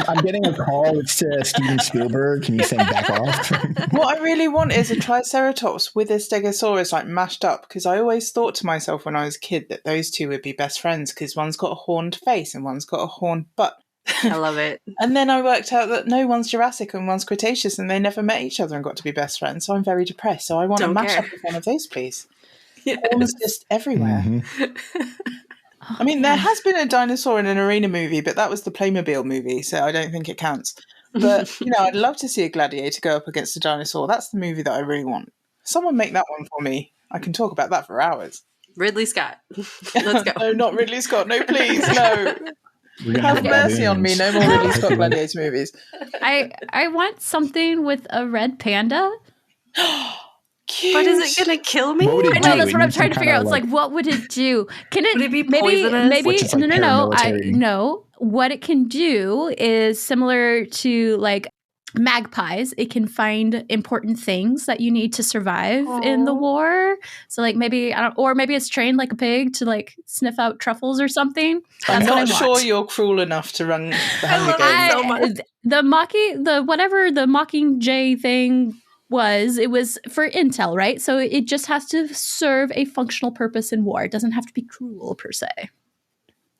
Speaker 1: I'm getting a call. It's to Steven Spielberg. Can you say back off?
Speaker 4: What I really want is a Triceratops with a Stegosaurus like mashed up, because I always thought to myself when I was a kid that those two would be best friends because one's got a horned face and one's got a horned butt.
Speaker 2: I love it.
Speaker 4: And then I worked out that no, one's Jurassic and one's Cretaceous, and they never met each other and got to be best friends. So I'm very depressed. So I want
Speaker 2: Don't
Speaker 4: a mash
Speaker 2: care.
Speaker 4: up of one of those, please.
Speaker 2: Yes.
Speaker 4: Horns just everywhere.
Speaker 1: Mhm.
Speaker 4: I mean, there has been a dinosaur in an arena movie, but that was the Playmobil movie, so I don't think it counts. But, I'd love to see a gladiator go up against a dinosaur. That's the movie that I really want. Someone make that one for me. I can talk about that for hours.
Speaker 2: Ridley Scott. Let's go.
Speaker 4: No, not Ridley Scott. No, please, no.
Speaker 1: We're gonna
Speaker 4: Have mercy on me. No more Ridley Scott
Speaker 1: baboons.
Speaker 4: gladiator movies.
Speaker 3: I want something with a red panda.
Speaker 4: Cute.
Speaker 2: But is it going to kill me?
Speaker 1: What would it
Speaker 3: I know
Speaker 1: do?
Speaker 3: that's
Speaker 1: It
Speaker 3: what I'm
Speaker 1: needs
Speaker 3: trying to
Speaker 1: some
Speaker 3: figure out.
Speaker 1: kinda
Speaker 3: It's like, what would it do? Can it
Speaker 2: Would it be
Speaker 3: maybe
Speaker 2: poisonous?
Speaker 3: maybe
Speaker 1: Which is like
Speaker 3: no.
Speaker 1: paramilitary.
Speaker 3: No. What it can do is similar to like magpies. It can find important things that you need to survive in the
Speaker 2: Aw.
Speaker 3: war. So like maybe or maybe it's trained like a pig to like sniff out truffles or something.
Speaker 4: I'm
Speaker 3: That's what I
Speaker 4: not
Speaker 3: want.
Speaker 4: sure you're cruel enough to run the Hunger
Speaker 2: love it.
Speaker 4: Games.
Speaker 2: So much.
Speaker 3: The Mockingjay thing it was for intel, right? So it just has to serve a functional purpose in war. It doesn't have to be cruel per se.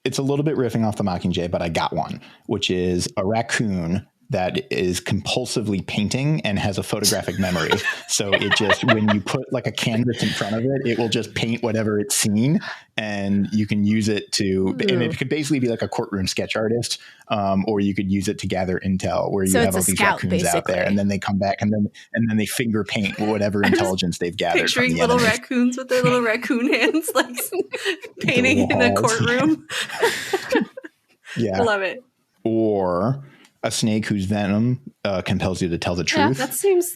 Speaker 1: It's a little bit riffing off the Mockingjay, but I got one, which is a raccoon that is compulsively painting and has a photographic memory. So it just, when you put like a canvas in front of it, it will just paint whatever it's seen, and you can use it to, and it could basically be like a courtroom sketch artist, or you could use it to gather intel, where you
Speaker 3: So
Speaker 1: have
Speaker 3: it's
Speaker 1: all
Speaker 3: a
Speaker 1: these
Speaker 3: scout,
Speaker 1: raccoons out there,
Speaker 3: basically.
Speaker 1: and then they come back, and then they finger paint whatever intelligence they've gathered.
Speaker 2: Picturing
Speaker 1: from the
Speaker 2: little
Speaker 1: enemy.
Speaker 2: raccoons with their little raccoon hands, like painting in a
Speaker 1: walls.
Speaker 2: courtroom.
Speaker 1: Yeah.
Speaker 2: I love it.
Speaker 1: Or a snake whose venom compels you to tell the
Speaker 3: Yeah,
Speaker 1: truth.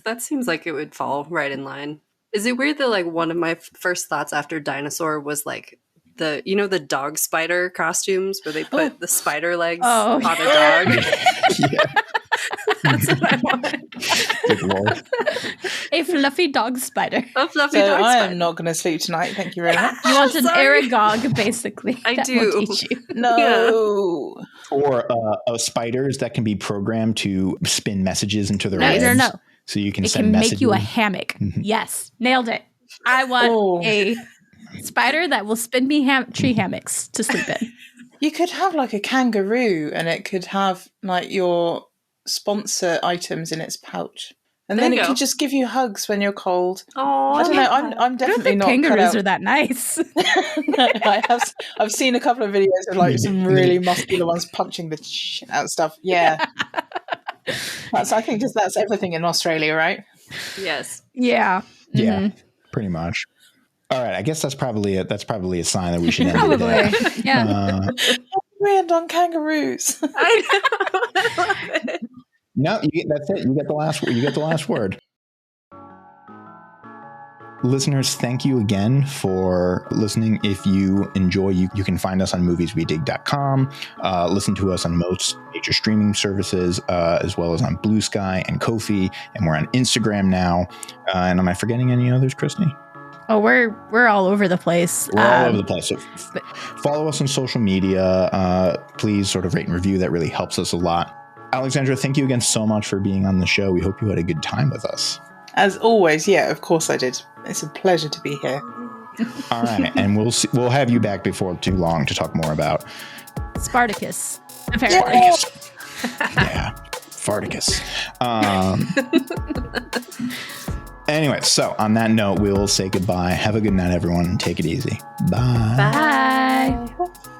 Speaker 2: That seems like it would fall right in line. Is it weird that like one of my first thoughts after dinosaur was like the dog spider costumes where they put the spider legs
Speaker 3: Oh.
Speaker 2: on a dog?
Speaker 1: Yeah.
Speaker 2: That's what I want.
Speaker 1: Good Lord.
Speaker 3: A fluffy dog spider.
Speaker 2: A fluffy
Speaker 4: So
Speaker 2: dog
Speaker 4: I
Speaker 2: spider.
Speaker 4: am not going to sleep tonight. Thank you very much.
Speaker 3: You want an
Speaker 2: Sorry.
Speaker 3: Aragog, basically.
Speaker 2: I
Speaker 3: That
Speaker 2: do.
Speaker 3: will teach you.
Speaker 4: No.
Speaker 1: Or spiders that can be programmed to spin messages into their
Speaker 3: No,
Speaker 1: webs.
Speaker 3: no.
Speaker 1: So you can
Speaker 3: It
Speaker 1: send
Speaker 3: can
Speaker 1: messages.
Speaker 3: make you a hammock. Yes, nailed it. I want
Speaker 4: Oh.
Speaker 3: a spider that will spin me tree hammocks to sleep in.
Speaker 4: You could have like a kangaroo, and it could have like your sponsor items in its pouch. And
Speaker 2: There
Speaker 4: then
Speaker 2: you
Speaker 4: it
Speaker 2: go.
Speaker 4: could just give you hugs when you're cold.
Speaker 2: Oh,
Speaker 4: I don't know. I'm
Speaker 3: I don't
Speaker 4: definitely
Speaker 3: think
Speaker 4: not cut
Speaker 3: kangaroos
Speaker 4: out.
Speaker 3: are that nice.
Speaker 4: No, I've seen a couple of videos of like some really muscular ones punching the shit out of stuff. Yeah. I think that's everything in Australia, right?
Speaker 2: yes.
Speaker 3: Yeah.
Speaker 1: Yeah,
Speaker 3: Mhm.
Speaker 1: pretty much. All right, I guess that's probably a sign that we should end it
Speaker 3: Probably.
Speaker 1: there.
Speaker 3: Yeah.
Speaker 4: We end on kangaroos.
Speaker 2: I know. I love it.
Speaker 1: No, that's it. You get the last word. Listeners, thank you again for listening. If you enjoy, you can find us on movieswedig.com. Listen to us on most major streaming services, as well as on Blue Sky and Ko-fi, and we're on Instagram now. And am I forgetting any others, Christy?
Speaker 3: Oh, we're all over the place.
Speaker 1: We're all over the place. So follow us on social media. Please sort of rate and review. That really helps us a lot. Alexandra, thank you again so much for being on the show. We hope you had a good time with us.
Speaker 4: As always, yeah, of course I did. It's a pleasure to be here.
Speaker 1: All right, and we'll have you back before too long to talk more about
Speaker 3: Spartacus. Apparently.
Speaker 1: yeah, Farticus. Anyway, so on that note, we'll say goodbye. Have a good night, everyone. Take it easy. Bye.
Speaker 3: Bye.
Speaker 2: Bye.